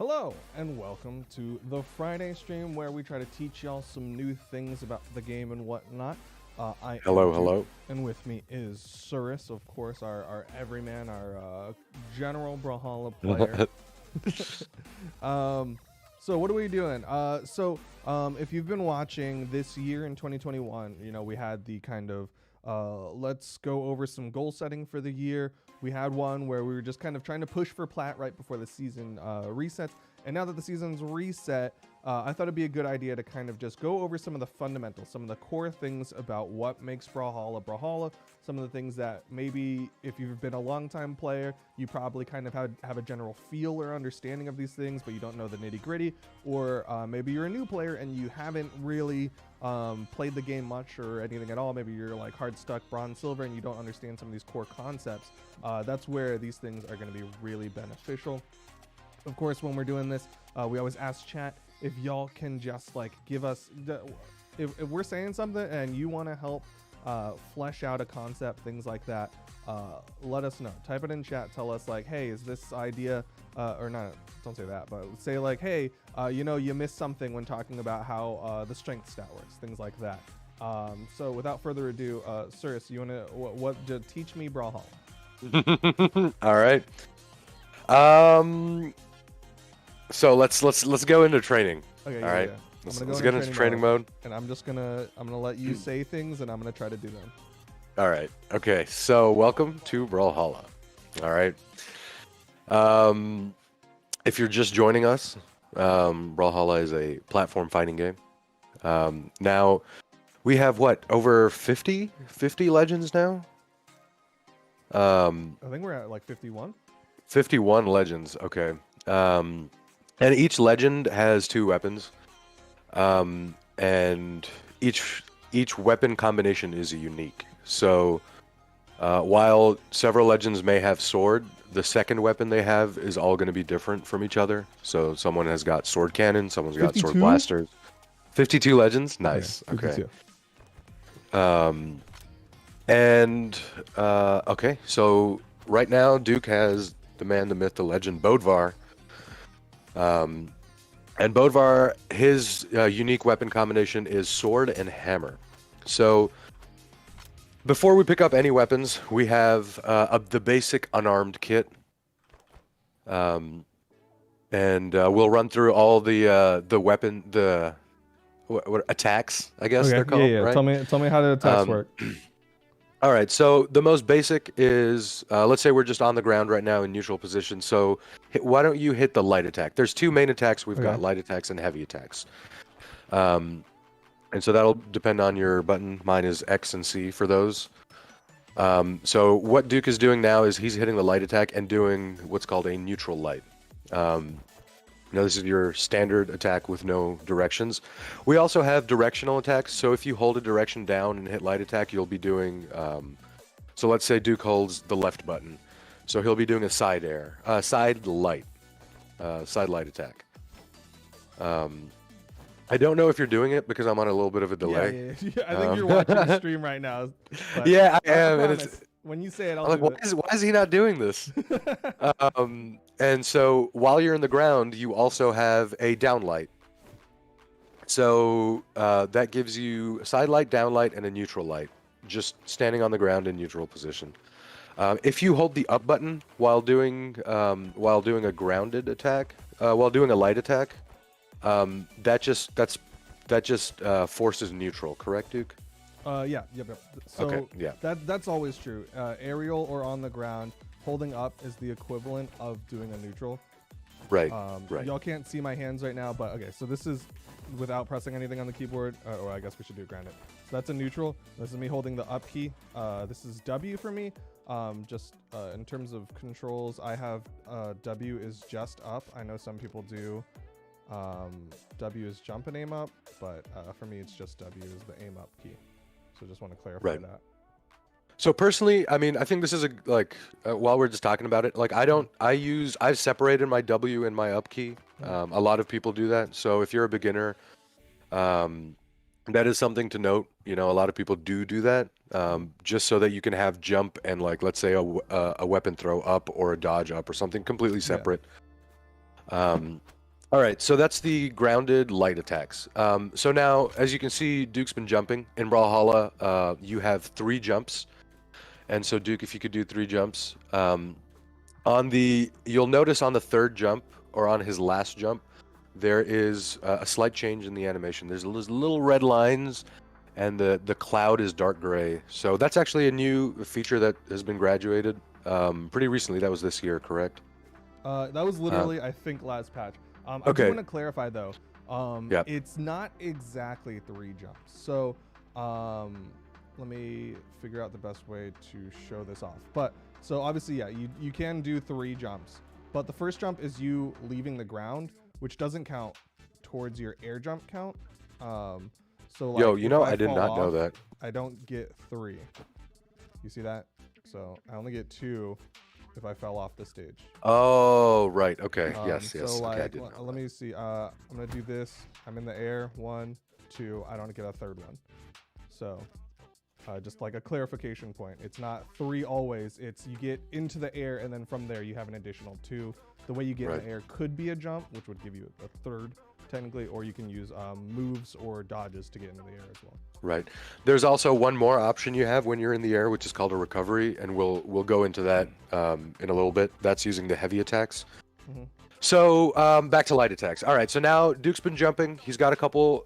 Hello, and welcome to the Friday stream where we try to teach y'all some new things about the game and whatnot. I Hello, am Duke, hello. and with me is Surus, of course, our everyman, our general Brawlhalla player. So what are we doing? If you've been watching this year in 2021, we had the kind of let's go over some goal setting for the year. We had one where we were just kind of trying to push for plat right before the season resets. And now that the season's reset, I thought it'd be a good idea to kind of just go over some of the fundamentals, some of the core things about what makes Brawlhalla Brawlhalla, some of the things that maybe if you've been a long-time player, you probably kind of have a general feel or understanding of these things, but you don't know the nitty-gritty, or maybe you're a new player and you haven't really played the game much or anything at all. Maybe you're like hard stuck bronze silver and you don't understand some of these core concepts. That's where these things are going to be really beneficial. Of course, when we're doing this, we always ask chat if y'all can just like give us, if we're saying something and you want to help flesh out a concept, things like that, let us know. Type it in chat. Tell us like, hey, is this idea, or not, don't say that, but say like, hey, you missed something when talking about how the strength stat works, things like that. So without further ado, Cirrus, you want to teach me Brawlhalla? All right. So let's go into training. Okay. All right. Yeah. Let's get into training mode. And I'm gonna let you say things, and I'm gonna try to do them. All right. Okay. So welcome to Brawlhalla. All right. If you're just joining us, Brawlhalla is a platform fighting game. Now we have over 50 legends now. I think we're at like 51. 51 legends. Okay. And each legend has 2 weapons. And each weapon combination is unique. So while several legends may have sword, the second weapon they have is all going to be different from each other. So someone has got sword cannon, someone's got 52? sword blasters. 52 legends? Nice. Okay. Okay, so right now Duke has the man, the myth, the legend, Bodvar. And Bodvar, his unique weapon combination is sword and hammer. So before we pick up any weapons, we have the basic unarmed kit. And we'll run through all the what attacks, I guess they're called. Yeah. Right? Tell me how the attacks work. All right, so the most basic is, let's say we're just on the ground right now in neutral position. So why don't you hit the light attack? There's 2 main attacks. We've got light attacks and heavy attacks. And so that'll depend on your button. Mine is X and C for those. So what Duke is doing now is he's hitting the light attack and doing what's called a neutral light. This is your standard attack with no directions. We also have directional attacks. So if you hold a direction down and hit light attack, you'll be doing. So let's say Duke holds the left button, so he'll be doing a side light attack. I don't know if you're doing it because I'm on a little bit of a delay. Yeah. I think you're watching the stream right now. Yeah, I am. And when you say it, I'll I'm like, why is he not doing this? And so while you're in the ground, you also have a downlight. So that gives you a side light, downlight, and a neutral light, just standing on the ground in neutral position. If you hold the up button while doing a grounded attack, while doing a light attack, that just forces neutral. Correct, Duke? Yep. So okay, yeah. That's always true. Aerial or on the ground, holding up is the equivalent of doing a neutral. Right. Y'all can't see my hands right now, but okay. So this is without pressing anything on the keyboard, or I guess we should do grounded. So that's a neutral. This is me holding the up key. This is W for me. In terms of controls, I have W is just up. I know some people do. W is jump and aim up, but for me, it's just W is the aim up key. So just want to clarify that. So personally, I mean, I think this is while we're just talking about it, I've separated my W and my up key. A lot of people do that. So if you're a beginner, that is something to note. A lot of people do that, just so that you can have jump and let's say a weapon throw up or a dodge up or something completely separate. All right, so that's the grounded light attacks. So now, as you can see, Duke's been jumping. In Brawlhalla, you have 3 jumps. And so, Duke, if you could do 3 jumps. You'll notice on the 3rd jump, or on his last jump, there is a slight change in the animation. There's little red lines, and the cloud is dark gray. So that's actually a new feature that has been graduated pretty recently. That was this year, correct? That was literally, I think, last patch. I do Okay. want to clarify though. Yep. It's not exactly 3 jumps. So let me figure out the best way to show this off. But so obviously, yeah, you can do 3 jumps. But the first jump is you leaving the ground, which doesn't count towards your air jump count. So like, Yo, you know, I did fall not know off, that. I don't get 3. You see that? So I only get 2 if I fell off the stage. Oh, right. Okay. Yes. So Okay, like, I did know let me see. I'm gonna do this. I'm in the air. 1, 2. I don't get a 3rd one. So just like a clarification point. It's not 3 always. It's you get into the air and then from there you have an additional 2. The way you get in the air could be a jump, which would give you a 3rd technically, or you can use moves or dodges to get into the air as well. Right. There's also one more option you have when you're in the air, which is called a recovery, and we'll go into that in a little bit. That's using the heavy attacks. Mm-hmm. So back to light attacks. All right. So now Duke's been jumping. He's got a couple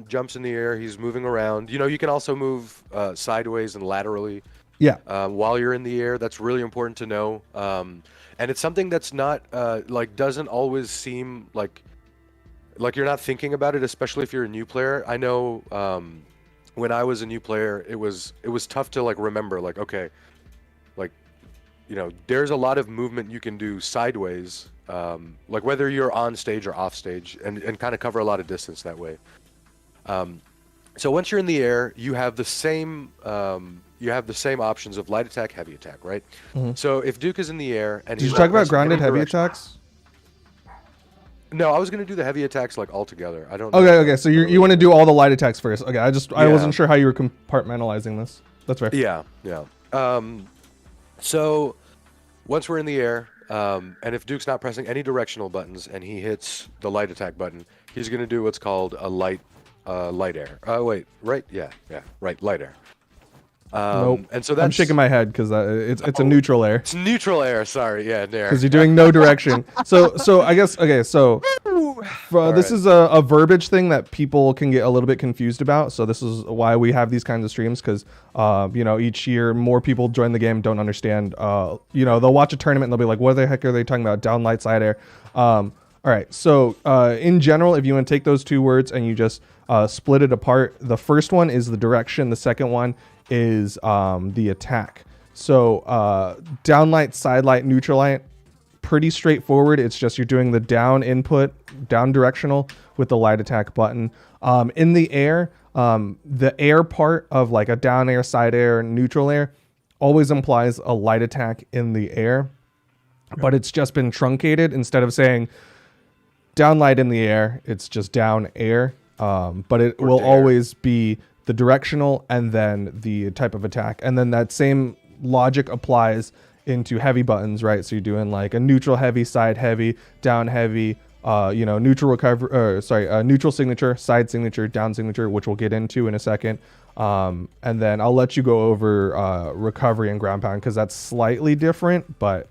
jumps in the air. He's moving around. You know, you can also move sideways and laterally. Yeah. While you're in the air, that's really important to know. And it's something that's not doesn't always seem like you're not thinking about it, especially if you're a new player. I know when I was a new player, it was tough to remember okay, there's a lot of movement you can do sideways, whether you're on stage or off stage, and kind of cover a lot of distance that way. So once you're in the air, you have the same options of light attack, heavy attack, right? Mm-hmm. So if Duke is in the air and did you talk about grounded heavy attacks? No, I was gonna do the heavy attacks all together. I don't. Okay. So you want to do all the light attacks first? Okay. I wasn't sure how you were compartmentalizing this. That's fair. Yeah. So once we're in the air, and if Duke's not pressing any directional buttons and he hits the light attack button, he's gonna do what's called a light air. Light air. Nope. And so that's, I'm shaking my head because it's a neutral air. It's neutral air. Sorry, yeah, there. Because you're doing no direction. So I guess okay. So this is a verbiage thing that people can get a little bit confused about. So this is why we have these kinds of streams, because each year more people join the game, don't understand. They'll watch a tournament and they'll be like, "What the heck are they talking about? Down light, side air." All right. So in general, if you want to take those 2 words and you just split it apart, the first one is the direction. The second one is the attack. So downlight, side light, neutral light, pretty straightforward. It's just you're doing the down input, down directional with the light attack button. In the air, the air part of like a down air, side air, neutral air always implies a light attack in the air, but it's just been truncated. Instead of saying down light in the air, it's just down air. But it will always be the directional and then the type of attack. And then that same logic applies into heavy buttons, right? So you're doing like a neutral heavy, side heavy, down heavy, neutral recovery, neutral signature, side signature, down signature, which we'll get into in a second. And then I'll let you go over recovery and ground pound because that's slightly different, but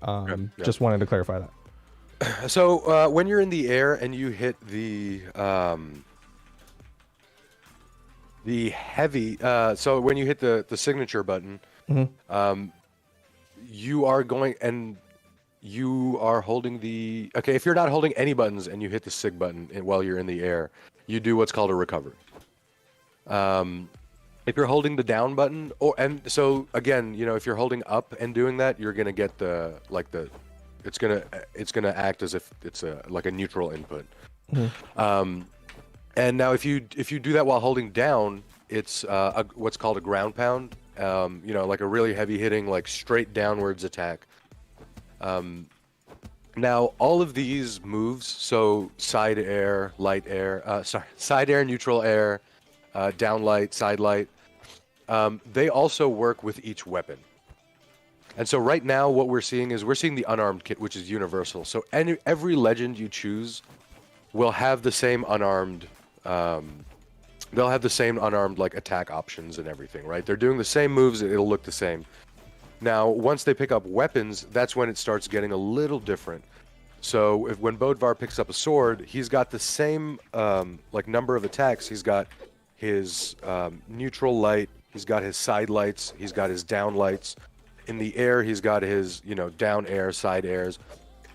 just wanted to clarify that. So when you're in the air and you hit the heavy, so when you hit the signature button, Mm-hmm. You are going and you are holding the, okay, if you're not holding any buttons and you hit the sig button while you're in the air, you do what's called a recovery. If you're holding the down button, so again, if you're holding up and doing that, you're gonna get it's gonna act as if it's a neutral input. Mm-hmm. And now if you do that while holding down, it's what's called a ground pound. Like a really heavy hitting, straight downwards attack. Now all of these moves, so side air, light air, side air, neutral air, down light, side light, they also work with each weapon. And so right now what we're seeing is the unarmed kit, which is universal. So every legend you choose will have the same unarmed. They'll have the same unarmed like attack options and everything, right? They're doing the same moves. It'll look the same. Now, once they pick up weapons, that's when it starts getting a little different. So when Bodvar picks up a sword, he's got the same like number of attacks. He's got his neutral light. He's got his side lights. He's got his down lights. In the air, he's got his down air, side airs.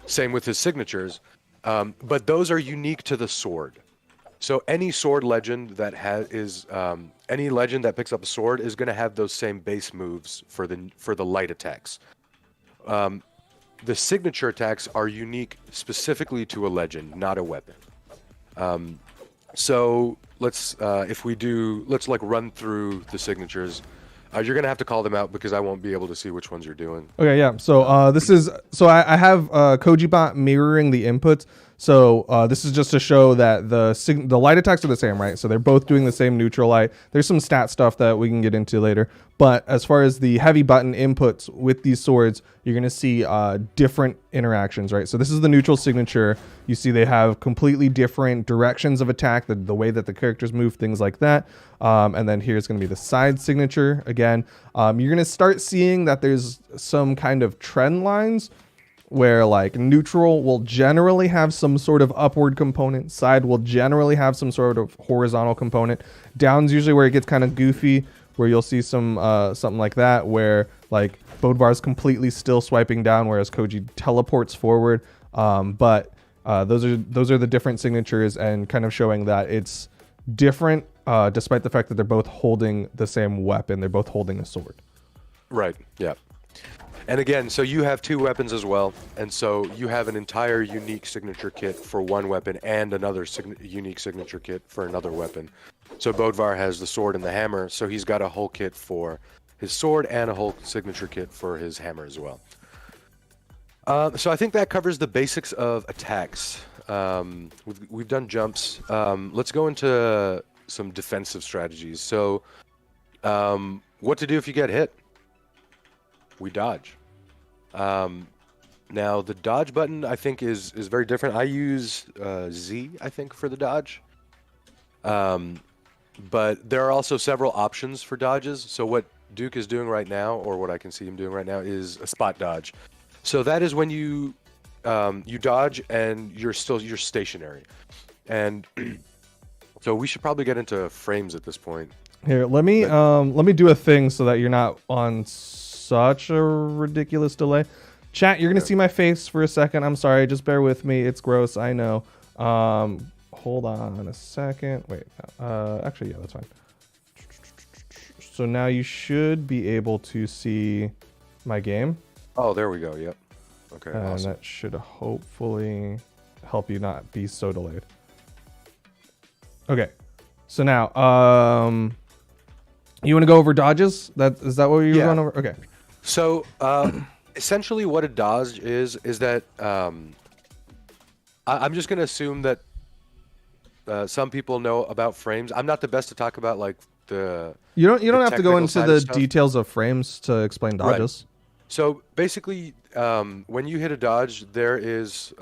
Same with his signatures. But those are unique to the sword. So any sword legend that any legend that picks up a sword is going to have those same base moves for the light attacks. The signature attacks are unique specifically to a legend, not a weapon. So let's like run through the signatures. You're gonna have to call them out because I won't be able to see which ones you're doing. Okay, yeah. So I have KojiBot mirroring the inputs. So this is just to show that the light attacks are the same, right? So they're both doing the same neutral light. There's some stat stuff that we can get into later. But as far as the heavy button inputs with these swords, you're going to see different interactions, right? So this is the neutral signature. You see they have completely different directions of attack, the way that the characters move, things like that. And then here's going to be the side signature. Again, you're going to start seeing that there's some kind of trend lines where like neutral will generally have some sort of upward component, side will generally have some sort of horizontal component. Down's usually where it gets kind of goofy, where you'll see some something like that, where like Bodvar's completely still swiping down, whereas Koji teleports forward. But those are the different signatures, and kind of showing that it's different, despite the fact that they're both holding the same weapon. They're both holding a sword. Right. Yeah. And again, so you have two weapons as well, and so you have an entire unique signature kit for one weapon and another unique signature kit for another weapon. So Bodvar has the sword and the hammer, so he's got a whole kit for his sword and a whole signature kit for his hammer as well. So I think that covers the basics of attacks. We've done jumps. Let's go into some defensive strategies. So what to do if you get hit? We dodge. Now the dodge button I think is very different. I use Z I think for the dodge. But there are also several options for dodges. So what Duke is doing right now, or what I can see him doing right now, is a spot dodge. So that is when you dodge and you're stationary. And so we should probably get into frames at this point. Here, let me do a thing so that you're not on such a ridiculous delay. Chat, you're gonna see my face for a second. I'm sorry, just bear with me. It's gross, I know. Hold on a second. Wait, actually, yeah, that's fine. So now you should be able to see my game. Oh, there we go. Yep. Okay. And awesome. that should hopefully help you not be so delayed. Okay. So now, you want to go over dodges? Is that what you're going over? Okay. So essentially, what a dodge is that I'm just gonna assume that some people know about frames. I'm not the best to talk about like the. You don't have to go into the details of frames to explain dodges. Right. So basically, when you hit a dodge, there is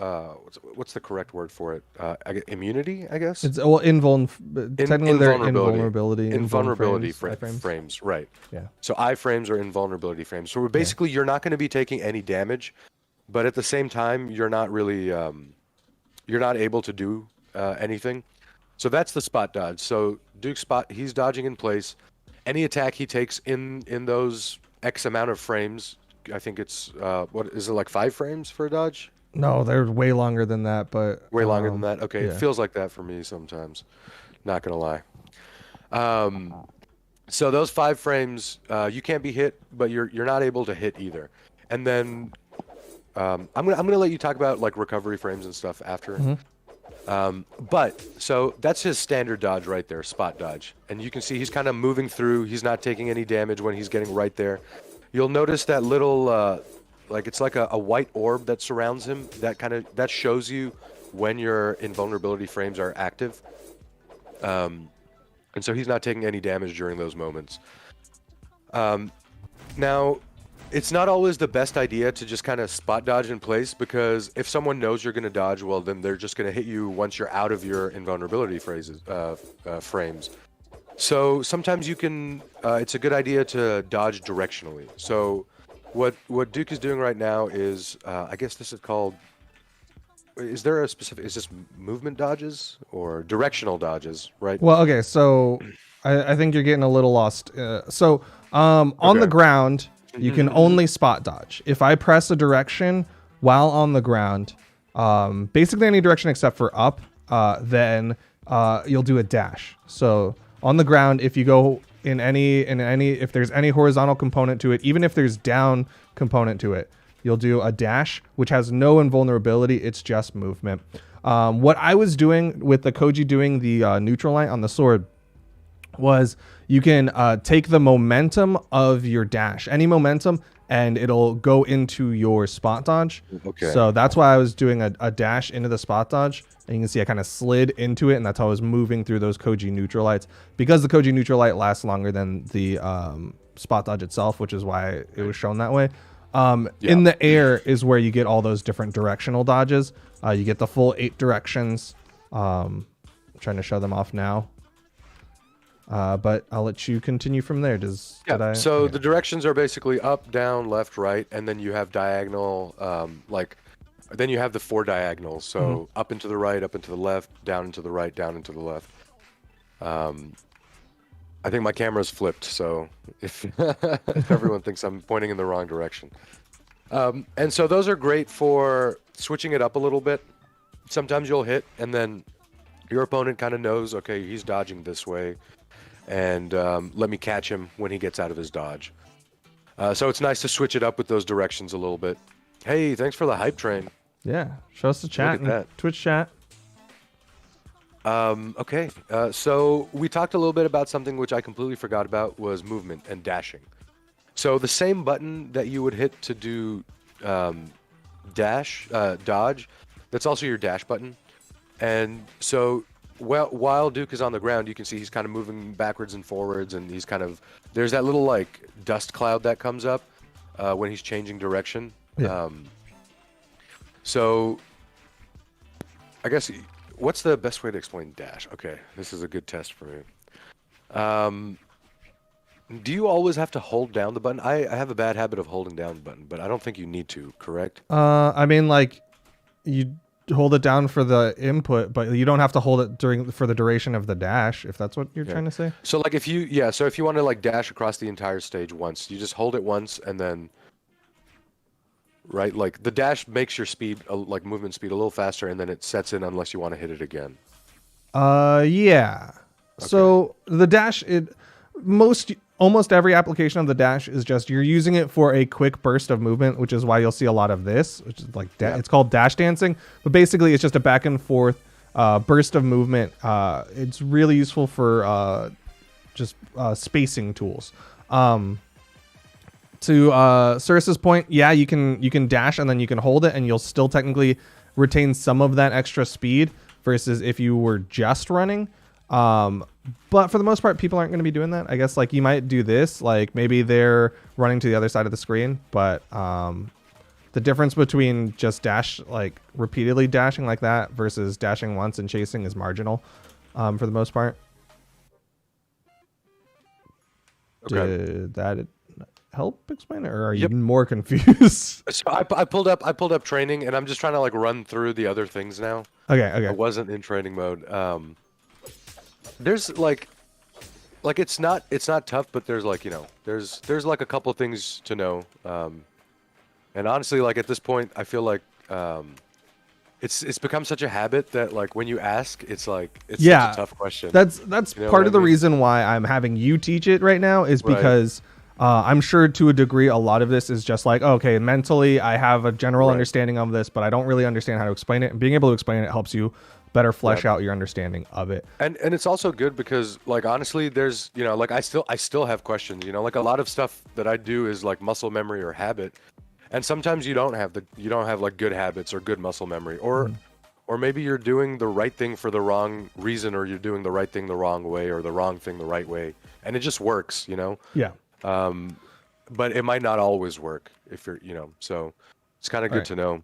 what's the correct word for it? Immunity, I guess. It's technically they're invulnerability. Invulnerability frames, right? Yeah. So iframes are invulnerability frames. So basically, you're not going to be taking any damage, but at the same time, you're not really you're not able to do anything. So that's the spot dodge. So Duke's spot, he's dodging in place. Any attack he takes in those X amount of frames. I think it's what is it, like 5 frames for a dodge? No, they're way longer than that, but way longer than that. Okay, yeah. It feels like that for me sometimes. Not gonna lie. So those 5 frames, you can't be hit, but you're not able to hit either. And then I'm gonna let you talk about like recovery frames and stuff after. Mm-hmm. But so that's his standard dodge right there, spot dodge, and you can see he's kind of moving through. He's not taking any damage when he's getting right there. You'll notice that little, like it's like a white orb that surrounds him. That shows you when your invulnerability frames are active. And so he's not taking any damage during those moments. Now, It's not always the best idea to just kind of spot dodge in place, because if someone knows you're going to dodge, well, then they're just going to hit you once you're out of your invulnerability frames. So sometimes you can, it's a good idea to dodge directionally. So what Duke is doing right now is, I guess this is called, is there a specific, is this movement dodges or directional dodges, right? Well, okay, so I think you're getting a little lost. On the ground, you can only spot dodge. If I press a direction while on the ground, basically any direction except for up, then you'll do a dash. So on the ground, if you go in any, if there's any horizontal component to it, even if there's down component to it, you'll do a dash, which has no invulnerability. It's just movement. What I was doing with the Koji doing the neutral light on the sword was you can take the momentum of your dash, any momentum, and it'll go into your spot dodge. Okay. So that's why I was doing a dash into the spot dodge. And you can see I kind of slid into it, and that's how I was moving through those Koji neutral lights. Because the Koji neutral light lasts longer than the spot dodge itself, which is why it was shown that way. In the air is where you get all those different directional dodges. You get the full 8 directions. I'm trying to show them off now. But I'll let you continue from there. So the directions are basically up, down, left, right, and then you have diagonal, then you have the 4 diagonals. So up and to the right, up and to the left, down and to the right, down and to the left. I think my camera's flipped, so if everyone thinks I'm pointing in the wrong direction. And so those are great for switching it up a little bit. Sometimes you'll hit, and then your opponent kind of knows, okay, he's dodging this way, and let me catch him when he gets out of his dodge. So it's nice to switch it up with those directions a little bit. Hey, thanks for the hype train. Yeah, show us the chat, Twitch chat. Okay, so we talked a little bit about something which I completely forgot about, was movement and dashing. So the same button that you would hit to do dodge, that's also your dash button. And so while Duke is on the ground, you can see he's kind of moving backwards and forwards, and he's kind of, there's that little like dust cloud that comes up when he's changing direction. Yeah. So I guess, what's the best way to explain dash? Okay, this is a good test for me. Do you always have to hold down the button? I have a bad habit of holding down the button, but I don't think you need to, correct? I mean, like, you hold it down for the input, but you don't have to hold it for the duration of the dash, if that's what you're trying to say. So like if you want to like dash across the entire stage once, you just hold it once, and then, right, like the dash makes your speed, like movement speed, a little faster, and then it sets in unless you want to hit it again. Yeah. Okay. So the dash, almost every application of the dash is just you're using it for a quick burst of movement, which is why you'll see a lot of this, which is like it's called dash dancing. But basically, it's just a back and forth burst of movement. It's really useful for just spacing tools. To Cirrus's point, yeah, you can dash and then you can hold it, and you'll still technically retain some of that extra speed versus if you were just running. But for the most part, people aren't going to be doing that. I guess like you might do this, like maybe they're running to the other side of the screen, but the difference between just like repeatedly dashing like that versus dashing once and chasing is marginal for the most part. Okay. Did that help explain it, or are you more confused? So I pulled up training, and I'm just trying to like run through the other things now. Okay. I wasn't in training mode. There's like it's not tough, but there's like, there's like a couple things to know. And honestly, like at this point, I feel like it's become such a habit that like when you ask, it's like such a tough question. That's part of the reason why I'm having you teach it right now is because I'm sure to a degree a lot of this is just like, okay, mentally I have a general understanding of this, but I don't really understand how to explain it. And being able to explain it helps you better flesh out your understanding of it. And it's also good because like honestly, there's like I still have questions. Like a lot of stuff that I do is like muscle memory or habit, and sometimes you don't have like good habits or good muscle memory, or maybe you're doing the right thing for the wrong reason, or you're doing the right thing the wrong way, or the wrong thing the right way, and it just works. Yeah. but it might not always work if you're, so it's kind of good to know.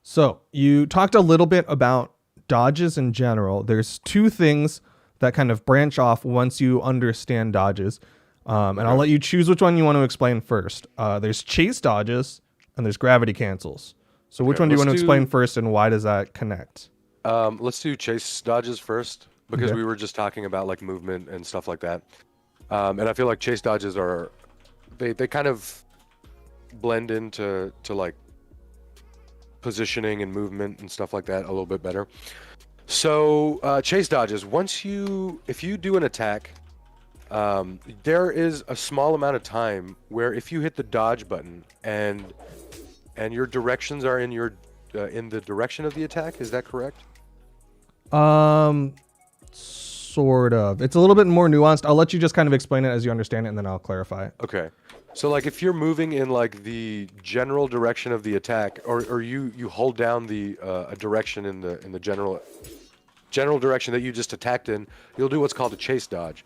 So you talked a little bit about dodges in general. There's two things that kind of branch off once you understand dodges. And I'll let you choose which one you want to explain first. There's chase dodges and there's gravity cancels. So which one do you want to explain first, and why does that connect? Let's do chase dodges first, because we were just talking about like movement and stuff like that. And I feel like chase dodges are, they kind of blend into like positioning and movement and stuff like that a little bit better. So chase dodges, if you do an attack, there is a small amount of time where if you hit the dodge button and your directions are in in the direction of the attack, is that correct? Sort of. It's a little bit more nuanced. I'll let you just kind of explain it as you understand it, and then I'll clarify. Okay. So like if you're moving in like the general direction of the attack, or you hold down the a direction in the general direction that you just attacked in, you'll do what's called a chase dodge.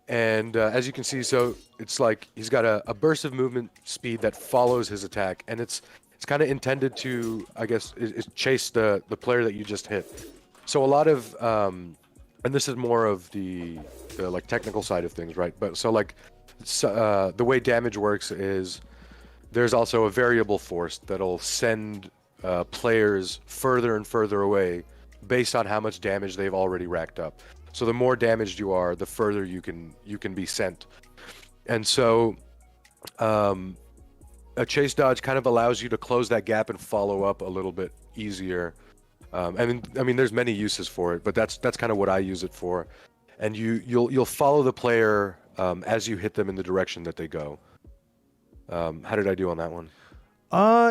And as you can see, so it's like he's got a burst of movement speed that follows his attack, and it's kind of intended to, I guess, is chase the player that you just hit. So a lot of and this is more of the like technical side of things, right? But so like the way damage works is there's also a variable force that'll send players further and further away based on how much damage they've already racked up. So the more damaged you are, the further you can be sent. And so a chase dodge kind of allows you to close that gap and follow up a little bit easier. And I mean, there's many uses for it, but that's kind of what I use it for. And you'll follow the player as you hit them in the direction that they go. How did I do on that one?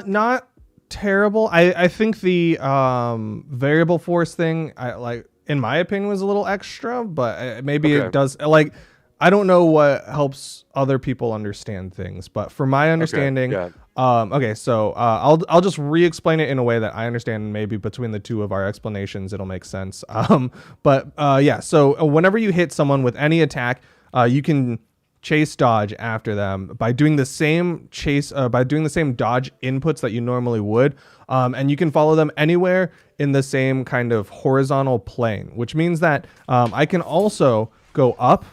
Not terrible. I think the variable force thing, in my opinion, was a little extra, but maybe it does. Like, I don't know what helps other people understand things, but for my understanding, so I'll just re-explain it in a way that I understand, and maybe between the two of our explanations, it'll make sense. So whenever you hit someone with any attack, you can chase dodge after them by doing the same dodge inputs that you normally would, and you can follow them anywhere in the same kind of horizontal plane, which means that I can also go up,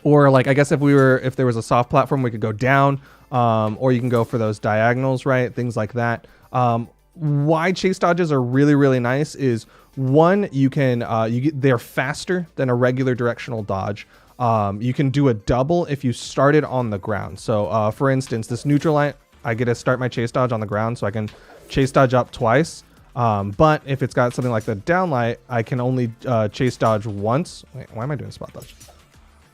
or like, I guess if there was a soft platform, we could go down, or you can go for those diagonals, right? Things like that. Why chase dodges are really, really nice is, one, they're faster than a regular directional dodge. You can do a double if you started on the ground. So for instance, this neutral line, I get to start my chase dodge on the ground, so I can chase dodge up twice. But if it's got something like the downlight, I can only chase dodge once. Wait, why am I doing spot dodge?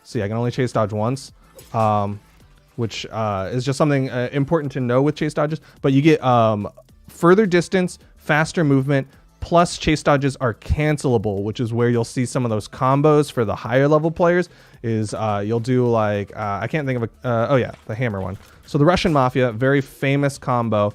See, I can only chase dodge once, which is just something important to know with chase dodges. But you get further distance, faster movement, plus chase dodges are cancelable, which is where you'll see some of those combos for the higher level players. Is you'll do like, I can't think of the hammer one. So the Russian Mafia, very famous combo,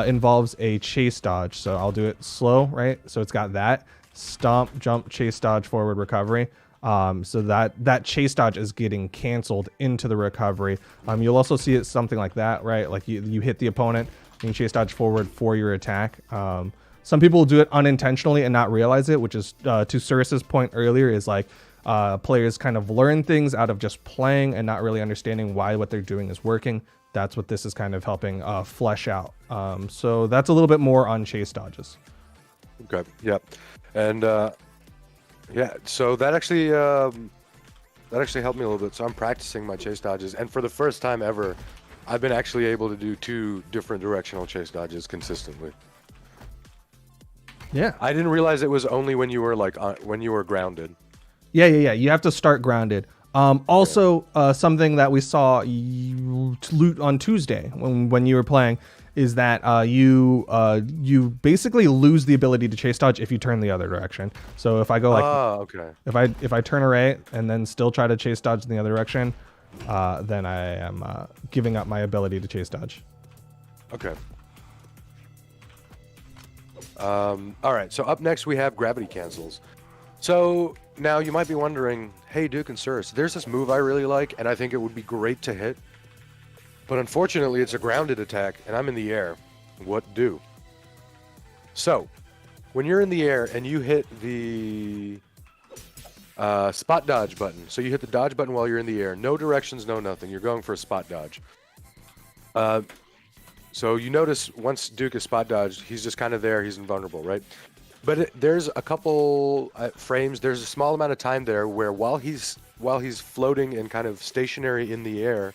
involves a chase dodge. So I'll do it slow, right? So it's got that stomp, jump, chase dodge, forward, recovery. So that chase dodge is getting canceled into the recovery. You'll also see it something like that, right? Like you hit the opponent, you can chase dodge forward for your attack. Some people will do it unintentionally and not realize it, which is to Suris's point earlier, is like players kind of learn things out of just playing and not really understanding why what they're doing is working. That's what this is kind of helping flesh out. So that's a little bit more on chase dodges. Okay. Yep. And so that actually helped me a little bit. So I'm practicing my chase dodges, and for the first time ever, I've been actually able to do 2 different directional chase dodges consistently. Yeah. I didn't realize it was only when you were when you were grounded. Yeah. You have to start grounded. Something that we saw on Tuesday when you were playing is that you basically lose the ability to chase dodge if you turn the other direction. So if I go if I turn right and then still try to chase dodge in the other direction, then I am giving up my ability to chase dodge. Okay. All right. So up next we have gravity cancels. So now you might be wondering, hey, Duke and Sirs, there's this move I really like, and I think it would be great to hit. But unfortunately, it's a grounded attack, and I'm in the air. What do? So, when you're in the air and you hit the spot dodge button, so you hit the dodge button while you're in the air, no directions, no nothing. You're going for a spot dodge. So you notice once Duke is spot dodged, he's just kind of there. He's invulnerable, right? But there's a couple frames. There's a small amount of time there where while he's floating and kind of stationary in the air,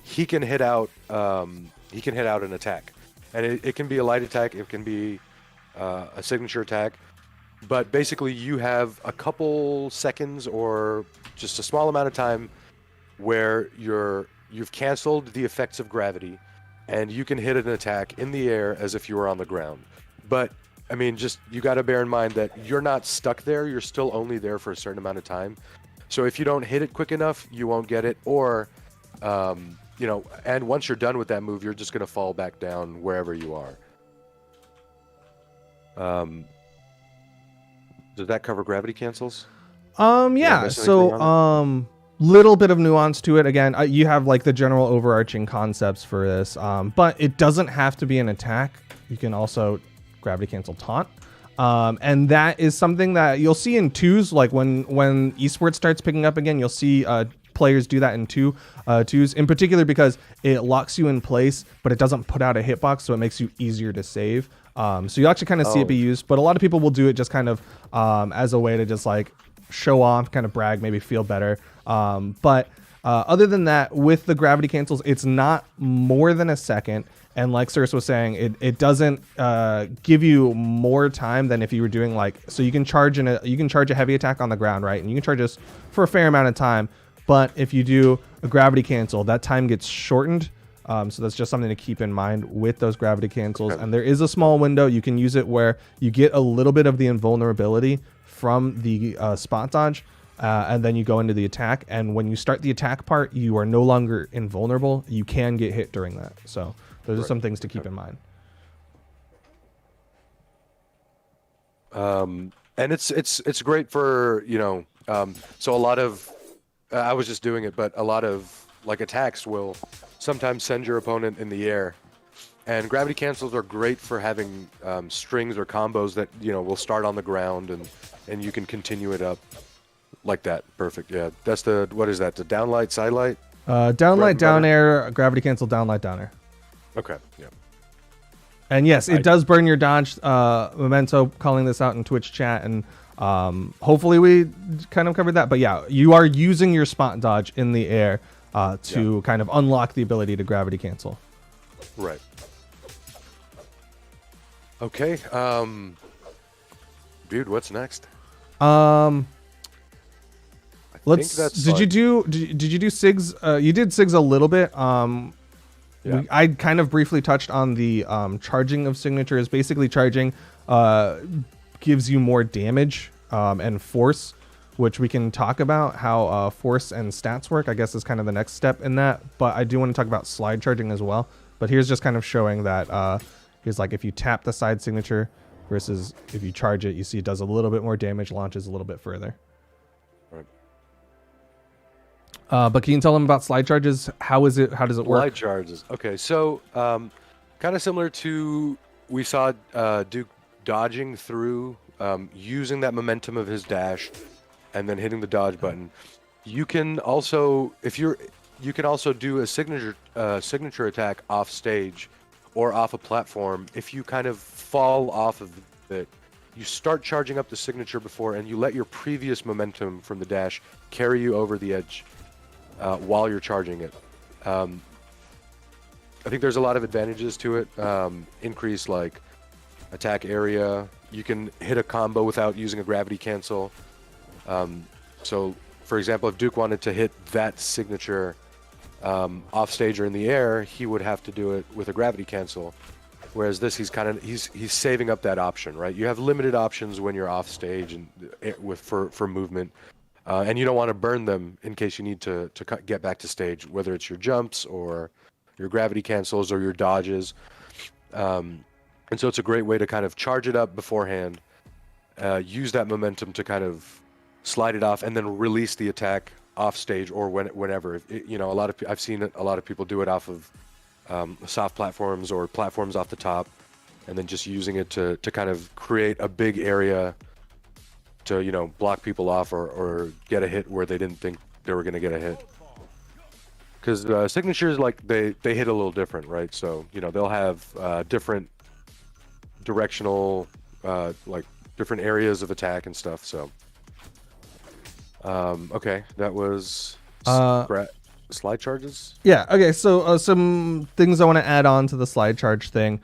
he can hit out an attack, and it can be a light attack. It can be a signature attack. But basically, you have a couple seconds or just a small amount of time where you've canceled the effects of gravity, and you can hit an attack in the air as if you were on the ground. But I mean, just you got to bear in mind that you're not stuck there. You're still only there for a certain amount of time. So if you don't hit it quick enough, you won't get it. Or, and once you're done with that move, you're just going to fall back down wherever you are. Does that cover gravity cancels? Yeah. So, little bit of nuance to it. Again, you have like the general overarching concepts for this, but it doesn't have to be an attack. You can also gravity cancel taunt. And that is something that you'll see in twos. Like when esports starts picking up again, you'll see players do that in twos in particular, because it locks you in place, but it doesn't put out a hitbox, so it makes you easier to save. So you actually kind of see it be used, but a lot of people will do it just kind of as a way to just like show off, kind of brag, maybe feel better. But other than that, with the gravity cancels, it's not more than a second. And like Circe was saying, it doesn't give you more time than if you were doing so you can charge a heavy attack on the ground, right? And you can charge this for a fair amount of time. But if you do a gravity cancel, that time gets shortened. So that's just something to keep in mind with those gravity cancels. Okay. And there is a small window. You can use it where you get a little bit of the invulnerability from the spot dodge. And then you go into the attack. And when you start the attack part, you are no longer invulnerable. You can get hit during that. So those are some things to keep in mind. And it's great for, so a lot of, I was just doing it, but a lot of like attacks will sometimes send your opponent in the air. And gravity cancels are great for having strings or combos that, will start on the ground and you can continue it up like that. Perfect. Yeah. That's what is that? The downlight, sidelight? Downlight, down air, gravity cancel, downlight, down air. Okay. Yeah. And yes, it does burn your dodge. Memento calling this out in Twitch chat, and hopefully we kind of covered that. But yeah, you are using your spot dodge in the air to kind of unlock the ability to gravity cancel. Right. Okay. Dude, what's next? Did you do SIGs? You did SIGs a little bit. I kind of briefly touched on the charging of signatures. Basically, charging gives you more damage and force, which we can talk about how force and stats work. I guess is kind of the next step in that. But I do want to talk about slide charging as well. But here's just kind of showing that here's like if you tap the side signature versus if you charge it, you see it does a little bit more damage, launches a little bit further. But can you tell them about slide charges? How does it work? Slide charges. Okay, so kind of similar to we saw Duke dodging through, using that momentum of his dash, and then hitting the dodge button. You can also, you can also do a signature attack off stage or off a platform. If you kind of fall off of it, you start charging up the signature before, and you let your previous momentum from the dash carry you over the edge. While you're charging it. I think there's a lot of advantages to it. Increase like attack area. You can hit a combo without using a gravity cancel. So for example, if Duke wanted to hit that signature off stage or in the air, he would have to do it with a gravity cancel. Whereas this, he's saving up that option, right? You have limited options when you're off stage and for movement. And you don't want to burn them in case you need to get back to stage, whether it's your jumps or your gravity cancels or your dodges. And so it's a great way to kind of charge it up beforehand, use that momentum to kind of slide it off, and then release the attack off stage or whenever. I've seen a lot of people do it off of soft platforms or platforms off the top, and then just using it to kind of create a big area to block people off or get a hit where they didn't think they were going to get a hit. Because signatures, like, they hit a little different, right? So they'll have different directional, like different areas of attack and stuff. So okay, that was slide charges. Yeah. Okay. So some things I want to add on to the slide charge thing.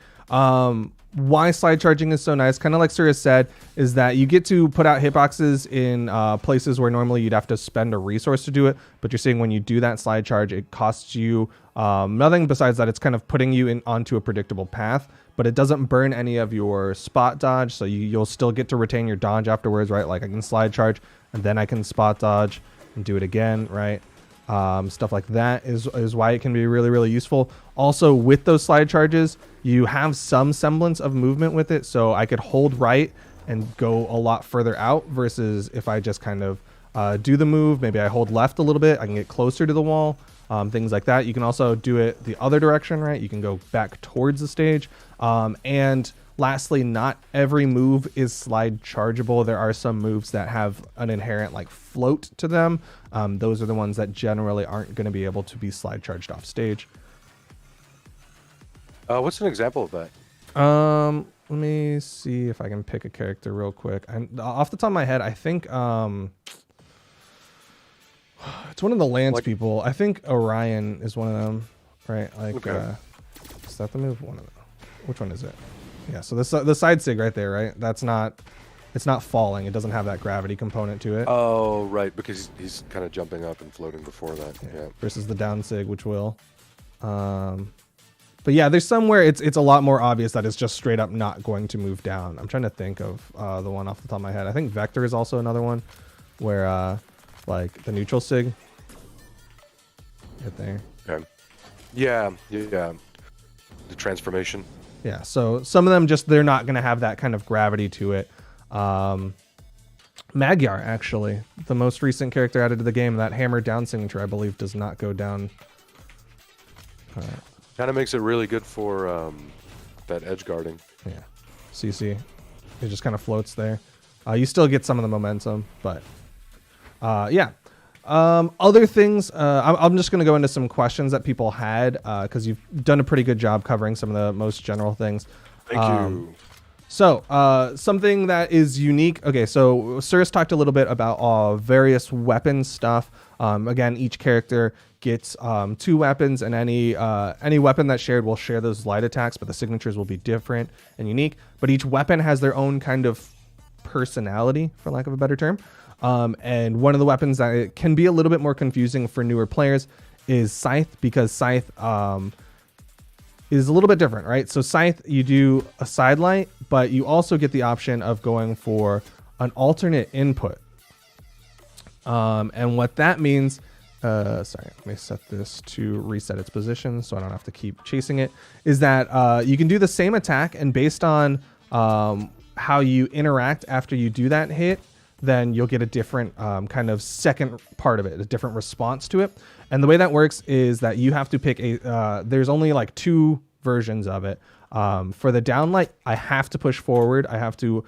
Why slide charging is so nice, kind of like Surya said, is that you get to put out hitboxes in places where normally you'd have to spend a resource to do it. But you're seeing when you do that slide charge, it costs you nothing besides that it's kind of putting you onto a predictable path, but it doesn't burn any of your spot dodge. So you'll still get to retain your dodge afterwards, right? Like I can slide charge and then I can spot dodge and do it again, right? Stuff like that is why it can be really, really useful. Also, with those slide charges, you have some semblance of movement with it. So I could hold right and go a lot further out versus if I just kind of do the move, maybe I hold left a little bit, I can get closer to the wall, things like that. You can also do it the other direction, right? You can go back towards the stage. And lastly, not every move is slide chargeable. There are some moves that have an inherent like float to them. Those are the ones that generally aren't going to be able to be slide charged off stage. What's an example of that? Let me see if I can pick a character real quick. Off the top of my head, I think it's one of the Lance people. I think Orion is one of them, right? Like, okay. Is that the move? Which one is it? Yeah, so the side sig right there, right? It's not falling. It doesn't have that gravity component to it. Oh, right, because he's kind of jumping up and floating before that. Yeah. Versus the down sig, which will. But yeah, there's somewhere it's a lot more obvious that it's just straight up not going to move down. I'm trying to think of the one off the top of my head. I think Vector is also another one where like the neutral sig right there. Okay. Yeah. The transformation. Yeah, so some of them they're not going to have that kind of gravity to it. Magyar, actually, the most recent character added to the game, that hammer down signature, I believe, does not go down. Kind of makes it really good for that edge guarding. Yeah, so you see, it just kind of floats there. You still get some of the momentum, but yeah. Other things, I'm just going to go into some questions that people had because you've done a pretty good job covering some of the most general things. Thank you. So something that is unique. Okay, so Surya's talked a little bit about various weapon stuff. Again, each character gets 2 weapons, and any weapon that's shared will share those light attacks, but the signatures will be different and unique. But each weapon has their own kind of personality, for lack of a better term. And one of the weapons that can be a little bit more confusing for newer players is Scythe, because Scythe is a little bit different, right? So Scythe, you do a sidelight, but you also get the option of going for an alternate input. And what that means, sorry, let me set this to reset its position so I don't have to keep chasing it, is that you can do the same attack, and based on how you interact after you do that hit, then you'll get a different kind of second part of it, a different response to it. And the way that works is that you have to pick there's only like 2 versions of it. For the downlight, I have to push forward. I have to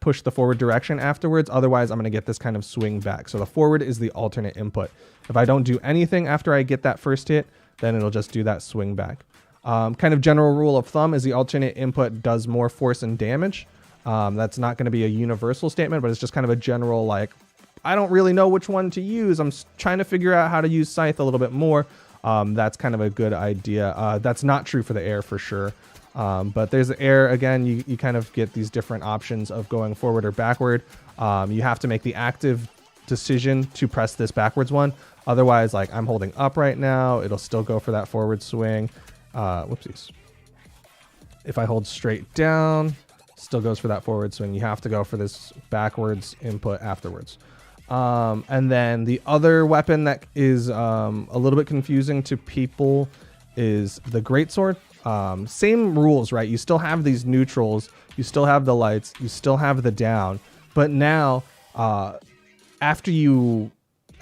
push the forward direction afterwards. Otherwise, I'm going to get this kind of swing back. So the forward is the alternate input. If I don't do anything after I get that first hit, then it'll just do that swing back. Kind of general rule of thumb is the alternate input does more force and damage. That's not going to be a universal statement, but it's just kind of a general, like, I don't really know which one to use. I'm trying to figure out how to use Scythe a little bit more. That's kind of a good idea. That's not true for the air for sure. But there's the air, again, you kind of get these different options of going forward or backward. You have to make the active decision to press this backwards one. Otherwise, like, I'm holding up right now, it'll still go for that forward swing. Whoopsies. If I hold straight down, still goes for that forward swing. You have to go for this backwards input afterwards. And then the other weapon that is a little bit confusing to people is the greatsword. Same rules, right? You still have these neutrals, you still have the lights, you still have the down, but now after you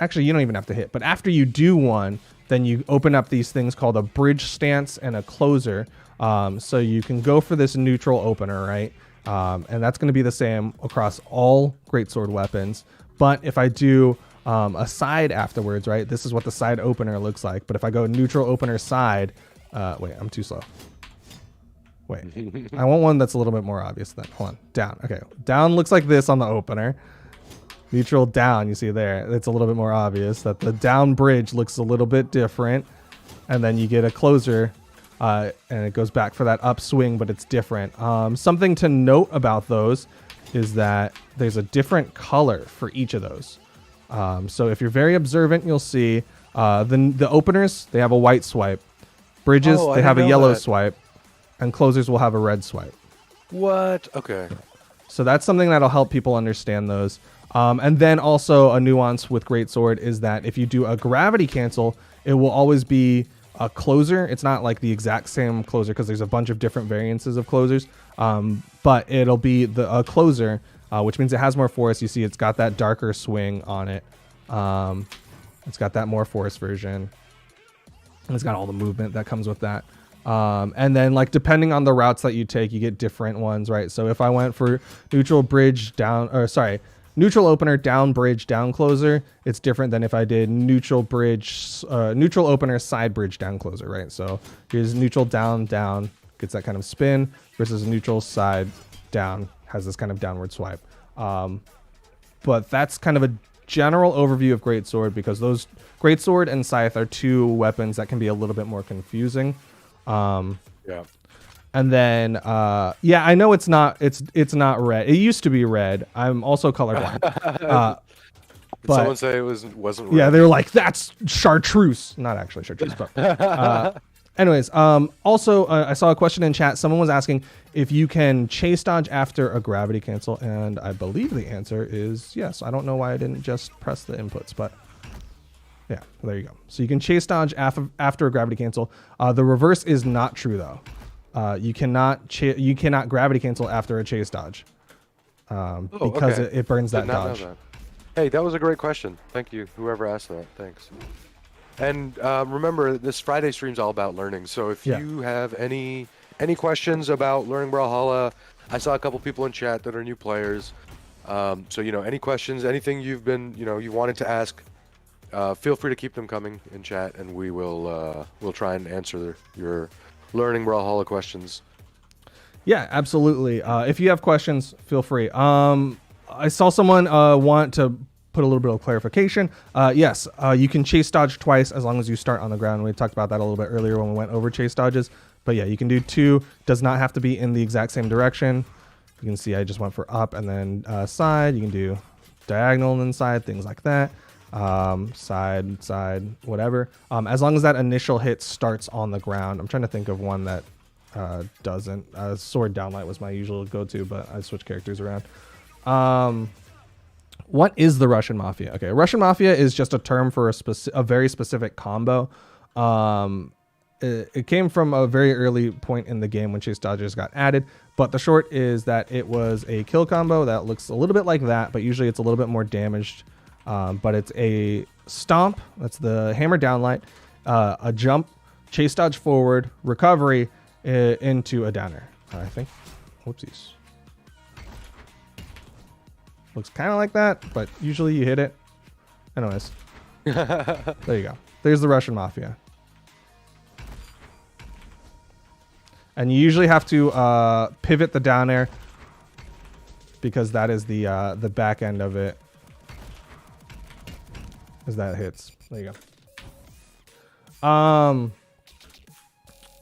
actually, you don't even have to hit. But after you do one, then you open up these things called a bridge stance and a closer. So you can go for this neutral opener, right? And that's going to be the same across all greatsword weapons. But if I do a side afterwards, right? This is what the side opener looks like. But if I go neutral opener side, wait, I'm too slow. Wait, I want one that's a little bit more obvious then. Hold on, down. Okay, down looks like this on the opener. Neutral down, you see there. It's a little bit more obvious that the down bridge looks a little bit different. And then you get a closer and it goes back for that upswing, but it's different. Something to note about those is that there's a different color for each of those. So if you're very observant, you'll see the openers, they have a white swipe. Bridges, they have a yellow swipe. And closers will have a red swipe. What? Okay. So that's something that'll help people understand those. And then also a nuance with Greatsword is that if you do a gravity cancel, it will always be a closer. It's not like the exact same closer because there's a bunch of different variances of closers. But it'll be a closer, which means it has more force. You see it's got that darker swing on it. It's got that more force version. And it's got all the movement that comes with that. And then like depending on the routes that you take, you get different ones, right? So if I went for neutral bridge down, or sorry, neutral opener down bridge down closer, it's different than if I did neutral bridge, neutral opener side bridge down closer, right? So here's neutral down down, gets that kind of spin, versus neutral side down has this kind of downward swipe. But that's kind of a general overview of Greatsword because those Greatsword and Scythe are two weapons that can be a little bit more confusing. Yeah. And then, yeah, I know it's not red. It used to be red. I'm also colorblind. Did someone say it wasn't red? Yeah, they were like, that's chartreuse. Not actually chartreuse, but anyways, also, I saw a question in chat. Someone was asking if you can chase dodge after a gravity cancel, and I believe the answer is yes. I don't know why I didn't just press the inputs, but yeah, there you go. So you can chase dodge after a gravity cancel. The reverse is not true though. You cannot gravity cancel after a chase dodge because it burns that dodge. That. Hey, that was a great question. Thank you, whoever asked that. Thanks. And remember, this Friday stream's all about learning. So if you have any questions about learning Brawlhalla, I saw a couple people in chat that are new players. So any questions, anything you've been, you wanted to ask. Feel free to keep them coming in chat, and we'll try and answer your learning Brawlhalla questions. Yeah, absolutely. If you have questions, feel free. I saw someone want to put a little bit of clarification. Yes, you can chase dodge twice as long as you start on the ground. We talked about that a little bit earlier when we went over chase dodges. But yeah, you can do two. Does not have to be in the exact same direction. You can see I just went for up and then side. You can do diagonal and then side, things like that. Side, whatever. As long as that initial hit starts on the ground. I'm trying to think of one that doesn't. Sword downlight was my usual go-to, but I switched characters around. What is the Russian Mafia? Okay, Russian Mafia is just a term for a very specific combo. It came from a very early point in the game when chase dodges got added, but the short is that it was a kill combo that looks a little bit like that, but usually it's a little bit more damaged. But it's a stomp, that's the hammer downlight, a jump, chase dodge forward, recovery into a downer, I think. Whoopsies. Looks kind of like that, but usually you hit it. Anyways. There you go. There's the Russian Mafia. And you usually have to pivot the down air because that is the back end of it. As that hits. There you go. All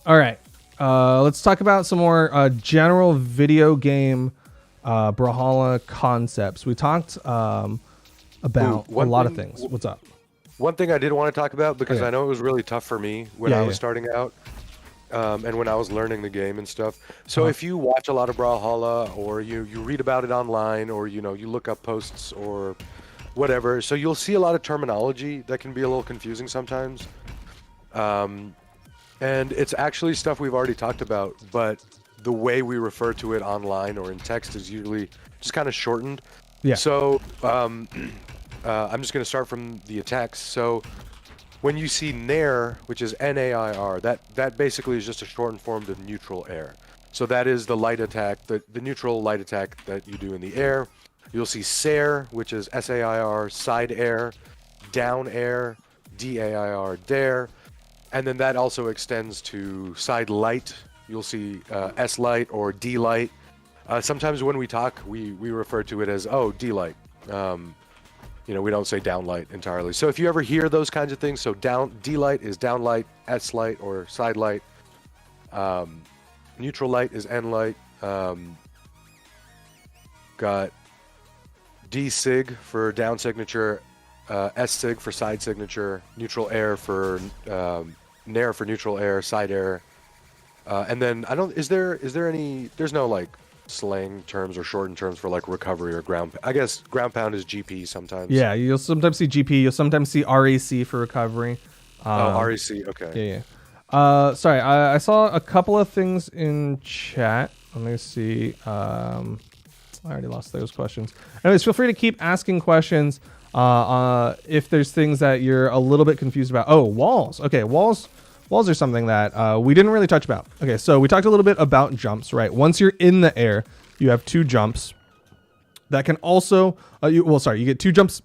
right. Let's talk about some more general video game Brawlhalla concepts. We talked about a lot of things. What's up? One thing I did want to talk about, because I know it was really tough for me when I was starting out, and when I was learning the game and stuff. So if you watch a lot of Brawlhalla, or you read about it online, or you look up posts or whatever, so you'll see a lot of terminology that can be a little confusing sometimes. And it's actually stuff we've already talked about, but the way we refer to it online or in text is usually just kind of shortened. Yeah. So I'm just going to start from the attacks. So when you see Nair, which is N-A-I-R, that basically is just a shortened form of neutral air. So that is the light attack, the neutral light attack that you do in the air. You'll see Sair, which is S-A-I-R, side air, down air, D-A-I-R, dare. And then that also extends to side light. You'll see S-light or D-light. Sometimes when we talk, we refer to it as, oh, D-light. You know, we don't say downlight entirely. So if you ever hear those kinds of things, so D-light is downlight, S-light or side light. Neutral light is N-light. Got D-sig for down signature, S-sig for side signature, neutral air for Nair for neutral air, side air. And then is there any, there's no like slang terms or shortened terms for like recovery or ground. I guess ground pound is GP sometimes. Yeah, you'll sometimes see GP. You'll sometimes see RAC for recovery. RAC. Okay. Yeah. Sorry, I saw a couple of things in chat. Let me see. I already lost those questions. Anyways, feel free to keep asking questions if there's things that you're a little bit confused about. Oh, walls. Okay, walls are something that we didn't really touch about. Okay, so we talked a little bit about jumps, right? Once you're in the air, you have 2 jumps that can also, you get 2 jumps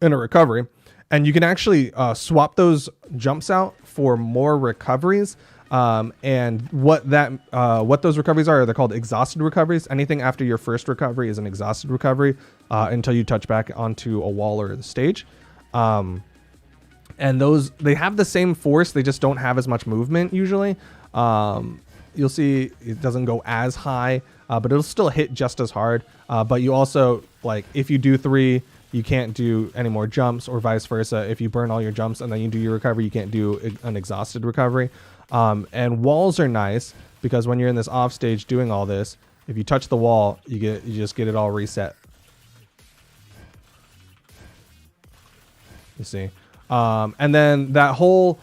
in a recovery, and you can actually swap those jumps out for more recoveries. And what those recoveries are, they're called exhausted recoveries. Anything after your first recovery is an exhausted recovery until you touch back onto a wall or the stage. And those, they have the same force, they just don't have as much movement usually. You'll see it doesn't go as high, but it'll still hit just as hard. But you also, like, if you do 3, you can't do any more jumps, or vice versa. If you burn all your jumps and then you do your recovery, you can't do an exhausted recovery. And walls are nice because when you're in this off stage doing all this, if you touch the wall, you just get it all reset. You see. And then that whole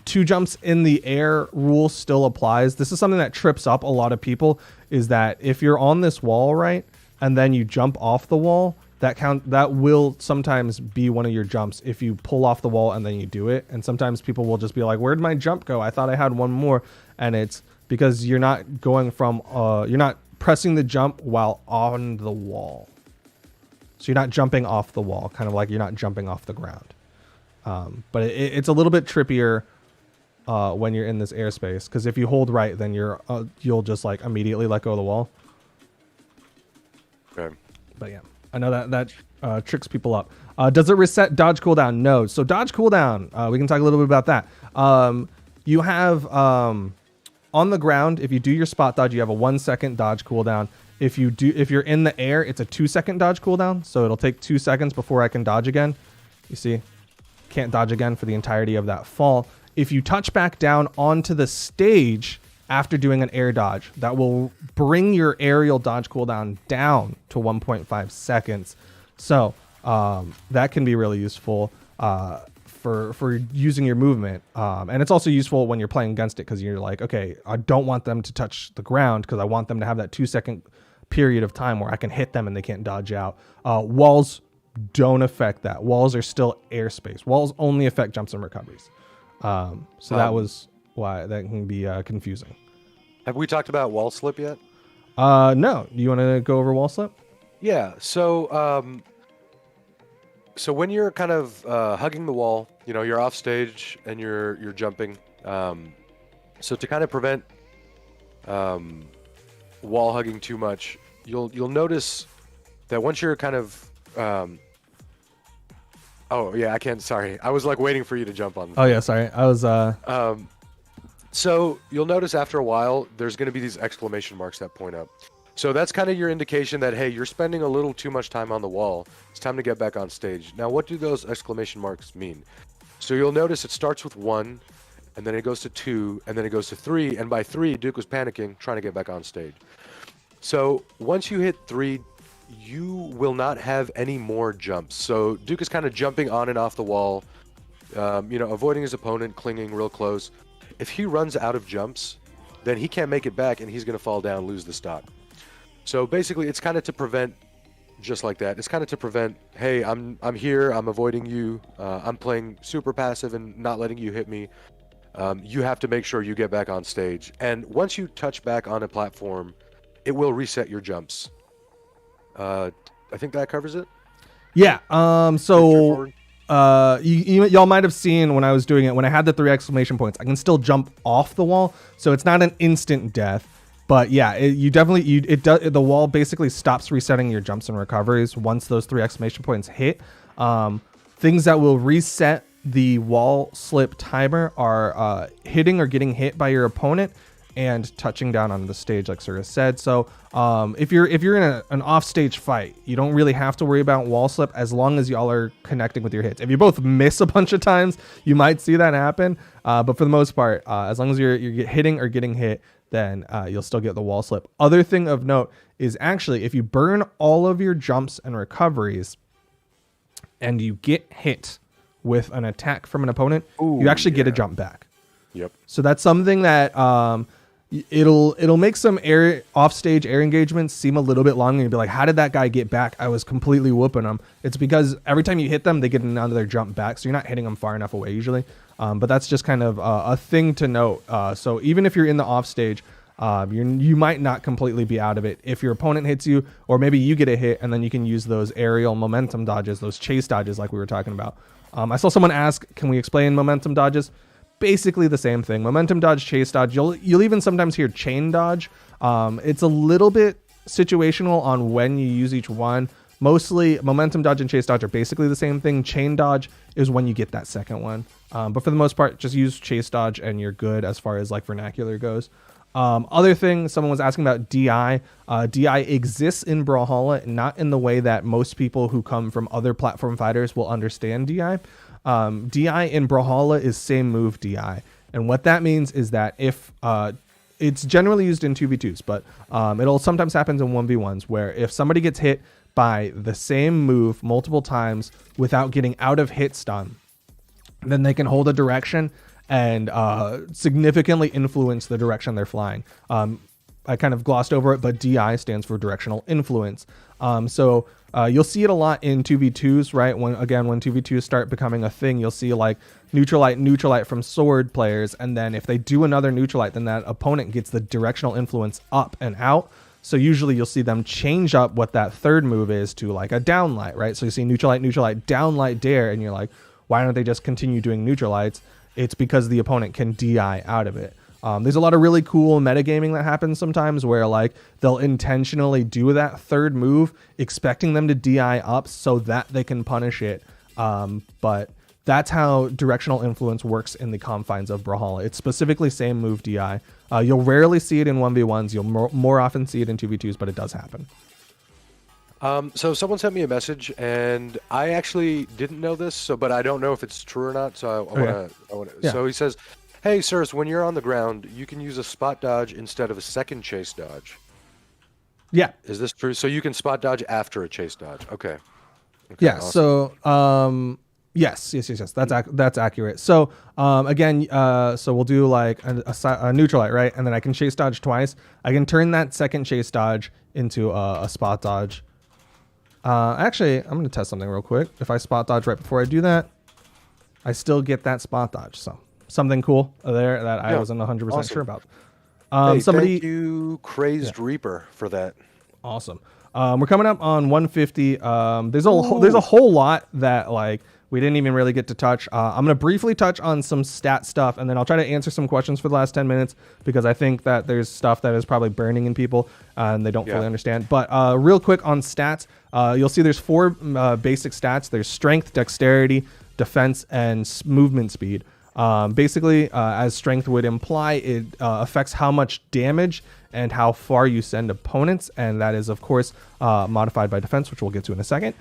2 jumps in the air rule still applies. This is something that trips up a lot of people, is that if you're on this wall, right, and then you jump off the wall, that will sometimes be one of your jumps if you pull off the wall and then you do it. And sometimes people will just be like, where'd my jump go? I thought I had one more. And it's because you're not going from, you're not pressing the jump while on the wall. So you're not jumping off the wall, kind of like you're not jumping off the ground. But it's a little bit trippier when you're in this airspace, because if you hold right, then you'll just like immediately let go of the wall. Okay. But yeah, I know that tricks people up. Does it reset dodge cooldown? No. So dodge cooldown, we can talk a little bit about that. You have on the ground, if you do your spot dodge, you have a 1 second dodge cooldown. If you're in the air, it's a 2 second dodge cooldown. So it'll take 2 seconds before I can dodge again. You see, can't dodge again for the entirety of that fall. If you touch back down onto the stage after doing an air dodge, that will bring your aerial dodge cooldown down to 1.5 seconds. So that can be really useful for using your movement. And it's also useful when you're playing against it, because you're like, okay, I don't want them to touch the ground because I want them to have that 2 second period of time where I can hit them and they can't dodge out. Walls don't affect that. Walls are still airspace. Walls only affect jumps and recoveries. So that was why that can be confusing. Have we talked about wall slip yet? No. You want to go over wall slip? Yeah. So when you're kind of hugging the wall, you know, you're off stage and you're jumping. So to kind of prevent wall hugging too much, you'll notice that once you're kind of oh yeah, I can't. Sorry, I was like waiting for you to jump on. Oh yeah, sorry. I was. So you'll notice after a while, there's going to be these exclamation marks that point up. So that's kind of your indication that, hey, you're spending a little too much time on the wall. It's time to get back on stage. Now, what do those exclamation marks mean? So you'll notice it starts with 1, and then it goes to 2, and then it goes to 3. And by 3, Duke was panicking, trying to get back on stage. So once you hit 3, you will not have any more jumps. So Duke is kind of jumping on and off the wall, you know, avoiding his opponent, clinging real close. If he runs out of jumps, then he can't make it back, and he's going to fall down, lose the stock. So basically, it's kind of to prevent just like that. It's kind of to prevent, hey, I'm here, I'm avoiding you, I'm playing super passive and not letting you hit me. You have to make sure you get back on stage. And once you touch back on a platform, it will reset your jumps. I think that covers it. Yeah. So y'all might have seen when I was doing it, when I had the 3 exclamation points, I can still jump off the wall. So it's not an instant death. But yeah, the wall basically stops resetting your jumps and recoveries once those 3 exclamation points hit. Things that will reset the wall slip timer are hitting or getting hit by your opponent and touching down on the stage, like Sir said. So if you're in an off-stage fight, you don't really have to worry about wall slip as long as y'all are connecting with your hits. If you both miss a bunch of times, you might see that happen. But for the most part, as long as you're hitting or getting hit, then you'll still get the wall slip. Other thing of note is actually if you burn all of your jumps and recoveries and you get hit with an attack from an opponent, you actually get a jump back. Yep. So that's something that it'll make some offstage air engagements seem a little bit long, and you'll be like, how did that guy get back? I was completely whooping them. It's because every time you hit them, they get another jump back, so you're not hitting them far enough away usually. But that's just kind of a thing to note. So even if you're in the offstage, you might not completely be out of it if your opponent hits you, or maybe you get a hit, and then you can use those aerial momentum dodges, those chase dodges like we were talking about. I saw someone ask, can we explain momentum dodges? Basically the same thing. Momentum dodge, chase dodge. You'll even sometimes hear chain dodge. It's a little bit situational on when you use each one. Mostly momentum dodge and chase dodge are basically the same thing. Chain dodge is when you get that second one. But for the most part, just use chase dodge and you're good as far as like vernacular goes. Other thing, someone was asking about DI. DI exists in Brawlhalla, not in the way that most people who come from other platform fighters will understand DI. DI in Brawlhalla is same move DI. And what that means is that if it's generally used in 2v2s, but it'll sometimes happen in 1v1s where if somebody gets hit by the same move multiple times without getting out of hit stun, then they can hold a direction and significantly influence the direction they're flying. I kind of glossed over it, but DI stands for directional influence. So you'll see it a lot in 2v2s, right? When 2v2s start becoming a thing, you'll see like neutralite from sword players. And then if they do another neutralite, then that opponent gets the directional influence up and out. So usually you'll see them change up what that third move is to like a downlight, right? So you see neutralite, downlight, dare, and you're like, why don't they just continue doing neutralites? It's because the opponent can DI out of it. There's a lot of really cool metagaming that happens sometimes where like they'll intentionally do that third move, expecting them to DI up so that they can punish it. But that's how directional influence works in the confines of Brawlhalla. It's specifically same move DI. You'll rarely see it in 1v1s. You'll more often see it in 2v2s, but it does happen. So someone sent me a message, and I actually didn't know this, but I don't know if it's true or not. So I want to. Yeah. So he says, "Hey, sirs, when you're on the ground, you can use a spot dodge instead of a second chase dodge." Yeah. Is this true? So you can spot dodge after a chase dodge. Okay. Yeah. Awesome. So yes. That's accurate. So again, so we'll do like a neutralite, right? And then I can chase dodge twice. I can turn that second chase dodge into a spot dodge. Actually, I'm going to test something real quick. If I spot dodge right before I do that, I still get that spot dodge. So something cool there that I wasn't 100% sure about. Hey, Somebody, thank you, Crazed Reaper, for that. Awesome. We're coming up on 150. There's a whole lot that like we didn't even really get to touch. I'm going to briefly touch on some stat stuff, and then I'll try to answer some questions for the last 10 minutes because I think that there's stuff that is probably burning in people and they don't fully understand. But real quick on stats, you'll see there's 4 basic stats. There's strength, dexterity, defense, and movement speed. Basically, as strength would imply, it affects how much damage and how far you send opponents, and that is, of course, modified by defense, which we'll get to in a second.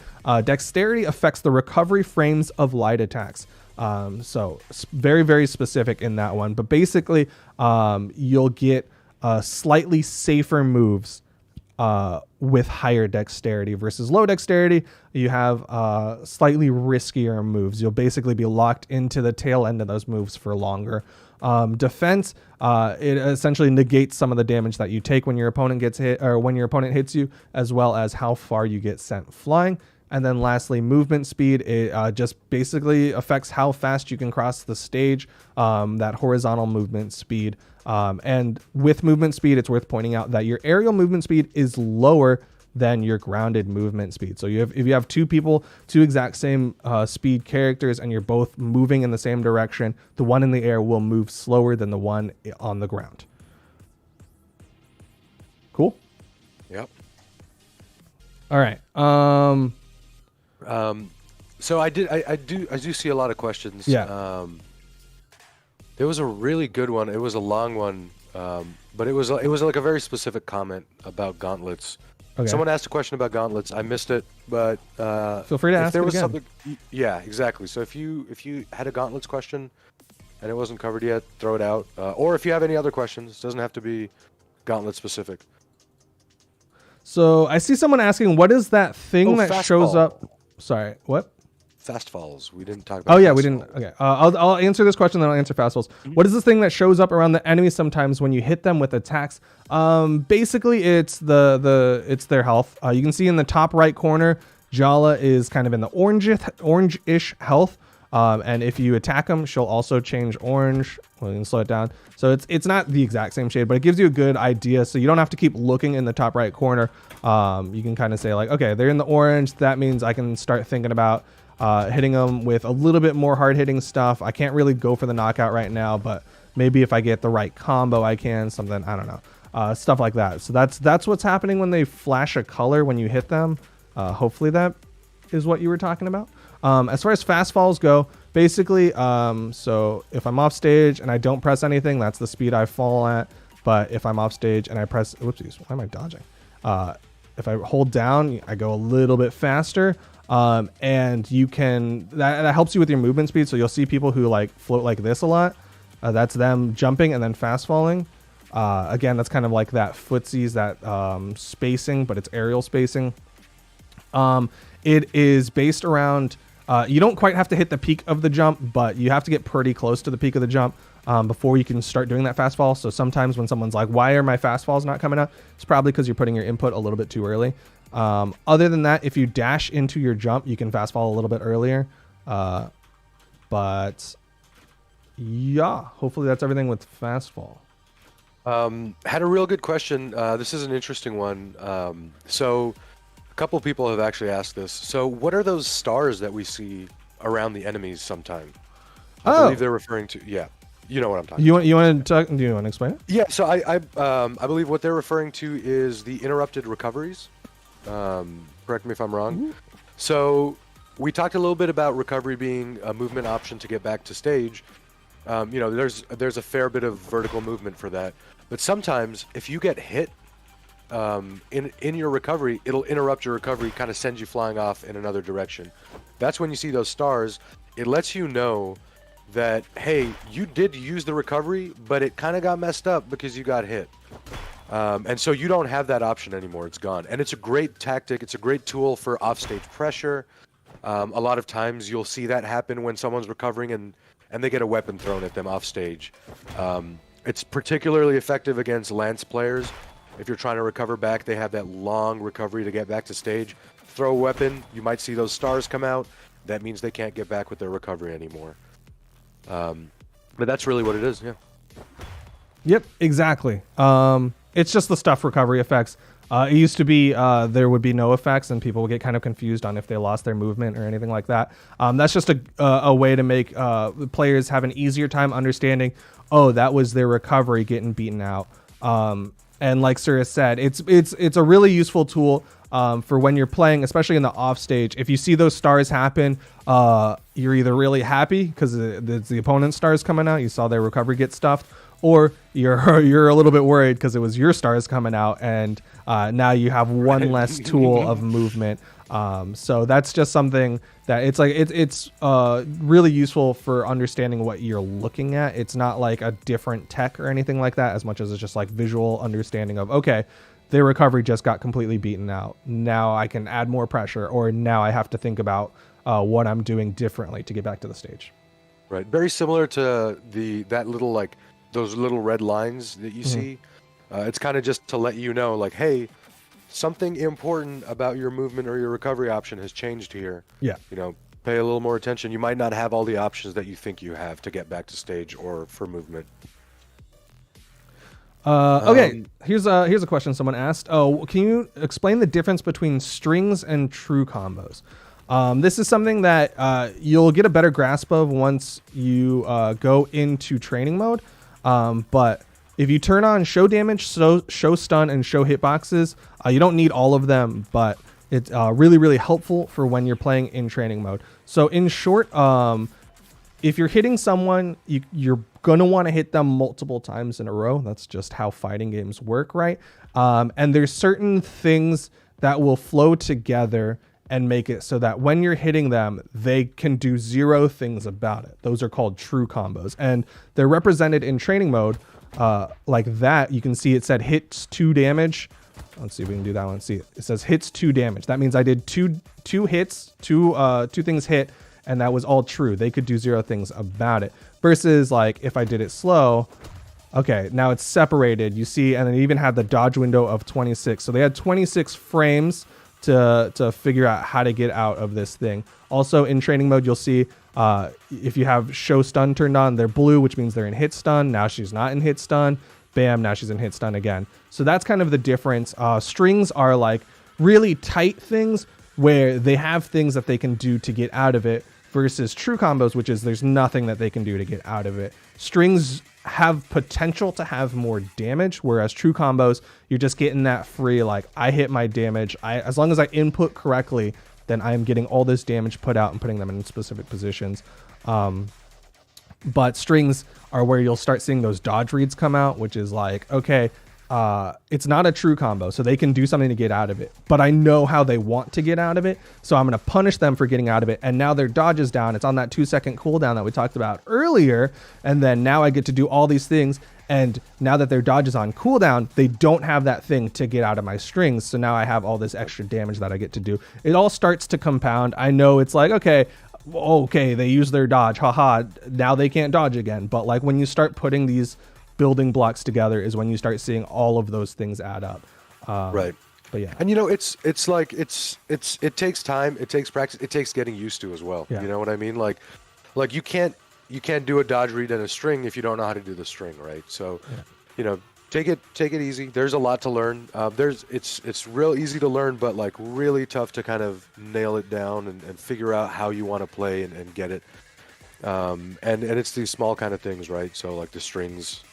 Dexterity affects the recovery frames of light attacks. So very, very specific in that one. But basically, you'll get slightly safer moves with higher dexterity versus low dexterity. You have slightly riskier moves. You'll basically be locked into the tail end of those moves for longer. Defense, it essentially negates some of the damage that you take when your opponent gets hit, or when your opponent hits you, as well as how far you get sent flying. And then lastly, movement speed. It just basically affects how fast you can cross the stage, that horizontal movement speed. And with movement speed, it's worth pointing out that your aerial movement speed is lower than your grounded movement speed. So if you have two people, two exact same speed characters, and you're both moving in the same direction, the one in the air will move slower than the one on the ground. Cool. Yep. All right. So I do see a lot of questions. Yeah. There was a really good one. It was a long one, but it was like a very specific comment about gauntlets. Okay. Someone asked a question about gauntlets. I missed it, but feel free to ask there it was again. something. Yeah, exactly. So if you had a gauntlets question and it wasn't covered yet, throw it out. Or if you have any other questions, it doesn't have to be gauntlet specific. So I see someone asking, what is that thing that fastball. shows up? Sorry, what? Fast falls. We didn't talk about. Oh yeah, fast we didn't. falls. Okay, I'll answer this question, then I'll answer fastballs. What is this thing that shows up around the enemy sometimes when you hit them with attacks? Basically, it's it's their health. You can see in the top right corner, Brawlhalla is kind of in the orange-ish health. And if you attack them, she'll also change orange. Well, you can slow it down. So it's not the exact same shade, but it gives you a good idea. So you don't have to keep looking in the top right corner. You can kind of say like, okay, they're in the orange. That means I can start thinking about hitting them with a little bit more hard-hitting stuff. I can't really go for the knockout right now, but maybe if I get the right combo, I can. Something, I don't know, stuff like that. So that's what's happening when they flash a color when you hit them. Hopefully that is what you were talking about. As far as fast falls go, basically, so if I'm off stage and I don't press anything, that's the speed I fall at. But if I'm off stage and I press, whoopsies, why am I dodging? If I hold down, I go a little bit faster. And you can, that helps you with your movement speed. So you'll see people who like float like this a lot. That's them jumping and then fast falling. Again, that's kind of like that footsies, that spacing, but it's aerial spacing. It is based around, you don't quite have to hit the peak of the jump, but you have to get pretty close to the peak of the jump before you can start doing that fast fall. So sometimes when someone's like, why are my fast falls not coming up? It's probably because you're putting your input a little bit too early. Other than that, if you dash into your jump, you can fast fall a little bit earlier. But yeah, hopefully that's everything with fast fall. Had a real good question. This is an interesting one. So a couple people have actually asked this. So what are those stars that we see around the enemies sometime? I believe they're referring to, yeah. You know what I'm talking about. You want to talk? Do you want to explain it? Yeah, so I believe what they're referring to is the interrupted recoveries. Correct me if I'm wrong. Mm-hmm. So we talked a little bit about recovery being a movement option to get back to stage. You know, there's a fair bit of vertical movement for that. But sometimes if you get hit in your recovery, it'll interrupt your recovery, kind of send you flying off in another direction. That's when you see those stars. It lets you know that, hey, you did use the recovery, but it kind of got messed up because you got hit. And so you don't have that option anymore. It's gone. And it's a great tactic. It's a great tool for offstage pressure. A lot of times you'll see that happen when someone's recovering and they get a weapon thrown at them off stage. It's particularly effective against lance players. If you're trying to recover back, they have that long recovery to get back to stage. Throw a weapon, you might see those stars come out. That means they can't get back with their recovery anymore. But that's really what it is, yeah. Yep, exactly. It's just the stuff recovery effects. It used to be there would be no effects, and people would get kind of confused on if they lost their movement or anything like that. That's just a way to make players have an easier time understanding, oh, that was their recovery getting beaten out. And like Sir said, it's a really useful tool for when you're playing, especially in the off stage. If you see those stars happen, you're either really happy because it's the opponent's stars coming out, you saw their recovery get stuffed, or you're a little bit worried because it was your stars coming out, and now you have one less tool of movement. So that's just something that it's really useful for understanding what you're looking at. It's not like a different tech or anything like that, as much as it's just like visual understanding of, okay, their recovery just got completely beaten out. Now I can add more pressure, or now I have to think about what I'm doing differently to get back to the stage. Right. Very similar to that little, like, those little red lines that you see. It's kind of just to let you know, like, hey, something important about your movement or your recovery option has changed here. Yeah. You know, pay a little more attention. You might not have all the options that you think you have to get back to stage or for movement. Okay, here's a question someone asked. Oh, can you explain the difference between strings and true combos? This is something that you'll get a better grasp of once you go into training mode. But if you turn on show damage, show stun, and show hitboxes, you don't need all of them, but it's really, really helpful for when you're playing in training mode. So in short, if you're hitting someone, you're going to want to hit them multiple times in a row. That's just how fighting games work, right? And there's certain things that will flow together and make it so that when you're hitting them, they can do 0 things about it. Those are called true combos. And they're represented in training mode like that. You can see it said hits 2 damage. Let's see if we can do that one. See, it says hits 2 damage. That means I did two hits, two things hit, and that was all true. They could do 0 things about it. Versus like if I did it slow, okay, now it's separated. You see, and it even had the dodge window of 26. So they had 26 frames to figure out how to get out of this thing. Also in training mode, you'll see if you have show stun turned on, they're blue, which means they're in hit stun. Now she's not in hit stun. Bam, now she's in hit stun again. So that's kind of the difference. Strings are like really tight things where they have things that they can do to get out of it, versus true combos, which is there's nothing that they can do to get out of it. Strings have potential to have more damage, whereas true combos, you're just getting that free, like, I hit my damage. As long as I input correctly, then I am getting all this damage put out and putting them in specific positions. But strings are where you'll start seeing those dodge reads come out, which is like, okay, it's not a true combo, so they can do something to get out of it, but I know how they want to get out of it, so I'm going to punish them for getting out of it. And now their dodge is down. It's on that 2-second cooldown that we talked about earlier. And then now I get to do all these things. And now that their dodge is on cooldown, they don't have that thing to get out of my strings. So now I have all this extra damage that I get to do. It all starts to compound. I know it's like, okay, they use their dodge. Haha, now they can't dodge again. But like when you start putting these building blocks together is when you start seeing all of those things add up. Right. But yeah. And you know, it takes time, it takes practice, it takes getting used to as well. Yeah. You know what I mean? Like you can't do a dodge read and a string if you don't know how to do the string, right? So, you know, take it easy. There's a lot to learn. It's real easy to learn, but like really tough to kind of nail it down and figure out how you want to play and get it. And it's these small kind of things, right? So like the strings,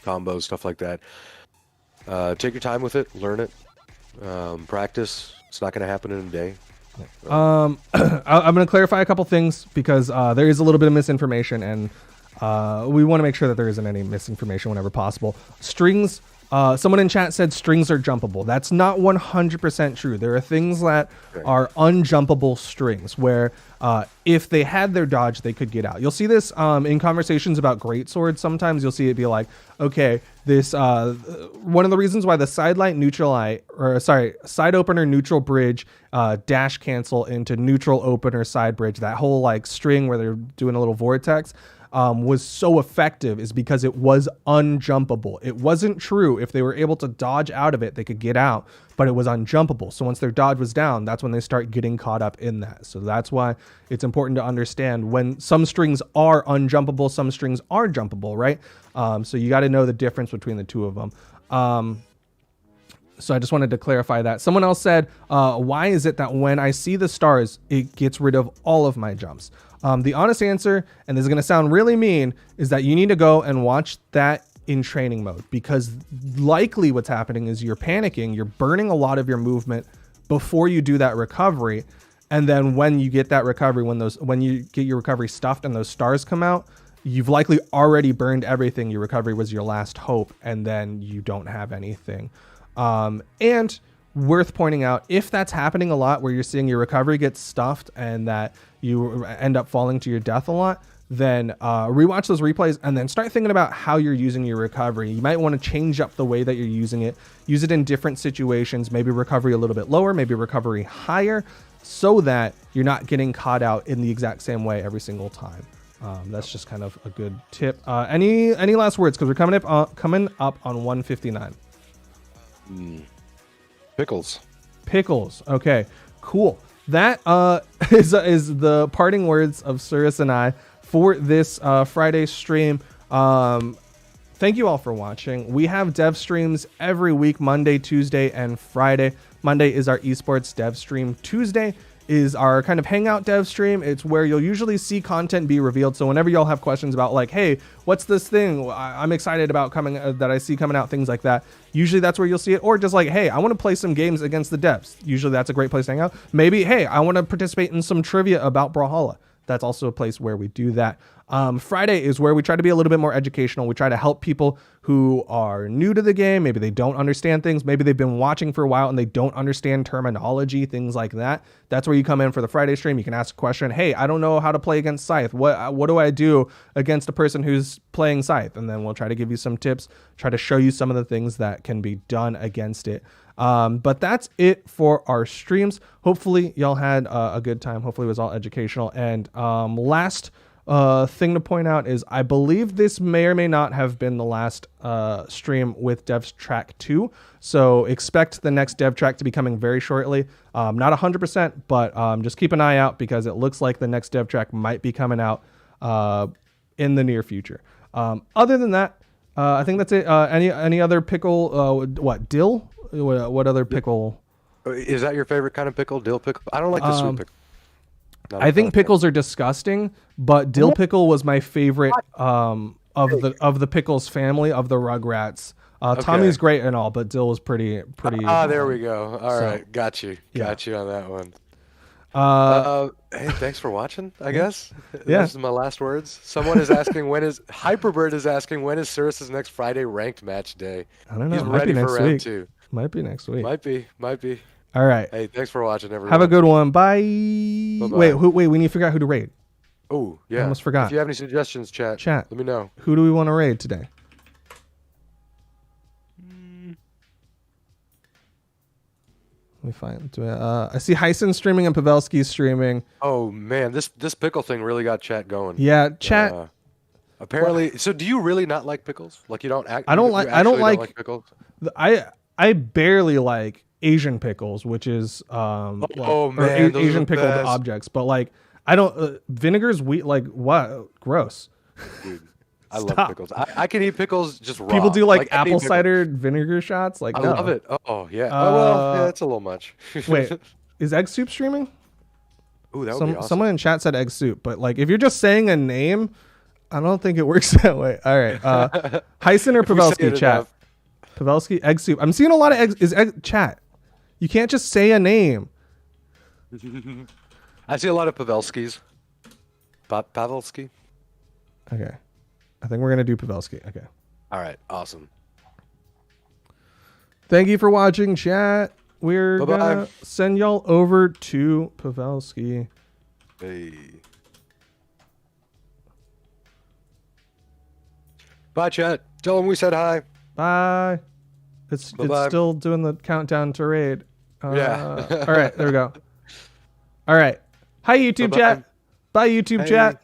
combos, stuff like that. Take your time with it, learn it, practice. It's not going to happen in a day. I'm going to clarify a couple things because there is a little bit of misinformation, and we want to make sure that there isn't any misinformation whenever possible. Strings, someone in chat said strings are jumpable. That's not 100% true. There are things that are unjumpable strings where if they had their dodge, they could get out. You'll see this in conversations about greatswords. Sometimes you'll see it be like, okay, this one of the reasons why the side opener neutral bridge dash cancel into neutral opener side bridge, that whole like string where they're doing a little vortex, was so effective is because it was unjumpable. It wasn't true. If they were able to dodge out of it, they could get out, but it was unjumpable. So once their dodge was down, that's when they start getting caught up in that. So that's why it's important to understand when some strings are unjumpable, some strings are jumpable, right? So you got to know the difference between the two of them. So I just wanted to clarify that. Someone else said, why is it that when I see the stars, it gets rid of all of my jumps? The honest answer, and this is going to sound really mean, is that you need to go and watch that in training mode, because likely what's happening is you're panicking, you're burning a lot of your movement before you do that recovery. And then when you get that recovery, when you get your recovery stuffed and those stars come out, you've likely already burned everything. Your recovery was your last hope, and then you don't have anything. And worth pointing out, if that's happening a lot where you're seeing your recovery get stuffed and that you end up falling to your death a lot, then rewatch those replays and then start thinking about how you're using your recovery. You might want to change up the way that you're using it. Use it in different situations, maybe recovery a little bit lower, maybe recovery higher, so that you're not getting caught out in the exact same way every single time. That's just kind of a good tip. Any last words? Because we're coming up on 159. Pickles. Okay, cool. That is the parting words of Cirrus and I for this Friday stream. Thank you all for watching. We have dev streams every week, Monday, Tuesday, and Friday. Monday is our esports dev stream. Tuesday is our kind of hangout dev stream. It's where you'll usually see content be revealed. So whenever y'all have questions about like, hey, what's this thing I'm excited about coming that I see coming out, things like that, usually that's where you'll see it. Or just like, hey, I want to play some games against the devs. Usually that's a great place to hang out. Maybe, hey, I want to participate in some trivia about Brawlhalla. That's also a place where we do that. Friday is where we try to be a little bit more educational. We try to help people who are new to the game. Maybe they don't understand things. Maybe they've been watching for a while and they don't understand terminology, things like that. That's where you come in for the Friday stream. You can ask a question. Hey, I don't know how to play against Scythe. What do I do against a person who's playing Scythe? And then we'll try to give you some tips, try to show you some of the things that can be done against it. But that's it for our streams. Hopefully y'all had a good time. Hopefully it was all educational. And last thing to point out is I believe this may or may not have been the last stream with Dev Track 2. So expect the next Dev Track to be coming very shortly. Not 100%, but just keep an eye out because it looks like the next Dev Track might be coming out in the near future. Other than that, I think that's it. Any other pickle? Dill? What other pickle? Is that your favorite kind of pickle? Dill pickle? I don't like the sweet pickle. I think pickles are disgusting, but dill pickle was my favorite of the pickles family of the Rugrats. Tommy's great and all, but dill was pretty. There we go. All right, got you on that one. Hey, thanks for watching. I guess. Yeah. This is my last words. Someone is asking Hyperbird is asking when is Cirrus's next Friday ranked match day? I don't know. He's ready for round 2. Might be next week. Might be. All right. Hey, thanks for watching, everyone. Have a good one. Bye. Bye-bye. Wait. We need to figure out who to raid. Oh, yeah. I almost forgot. If you have any suggestions, chat. Let me know. Who do we want to raid today? Let me find. I see Hyson streaming and Pavelski streaming. Oh man, this pickle thing really got chat going. Yeah, chat. Apparently, so do you really not like pickles? Like you don't act? I don't like pickles. I barely like Asian pickles, which is Asian pickled objects. But like I don't vinegar's wheat. Like what? Gross. Dude, I love pickles. I can eat pickles just raw. People do like apple cider vinegar shots. Like I no. love it. Oh yeah. Yeah, it's a little much. Wait, is Egg Soup streaming? Ooh, that would be awesome. Someone in chat said Egg Soup, but like if you're just saying a name, I don't think it works that way. All right, Hyson or Pavelski chat? Pavelski, Egg Soup. I'm seeing a lot of eggs. Is egg chat? You can't just say a name. I see a lot of Pavelskis. Pavelski. Okay. I think we're going to do Pavelski. Okay. All right. Awesome. Thank you for watching, chat. We're going to send y'all over to Pavelski. Hey. Bye, chat. Tell them we said hi. Bye. It's still doing the countdown to raid. Yeah. All right. There we go. All right. Hi, YouTube chat. Bye, YouTube chat.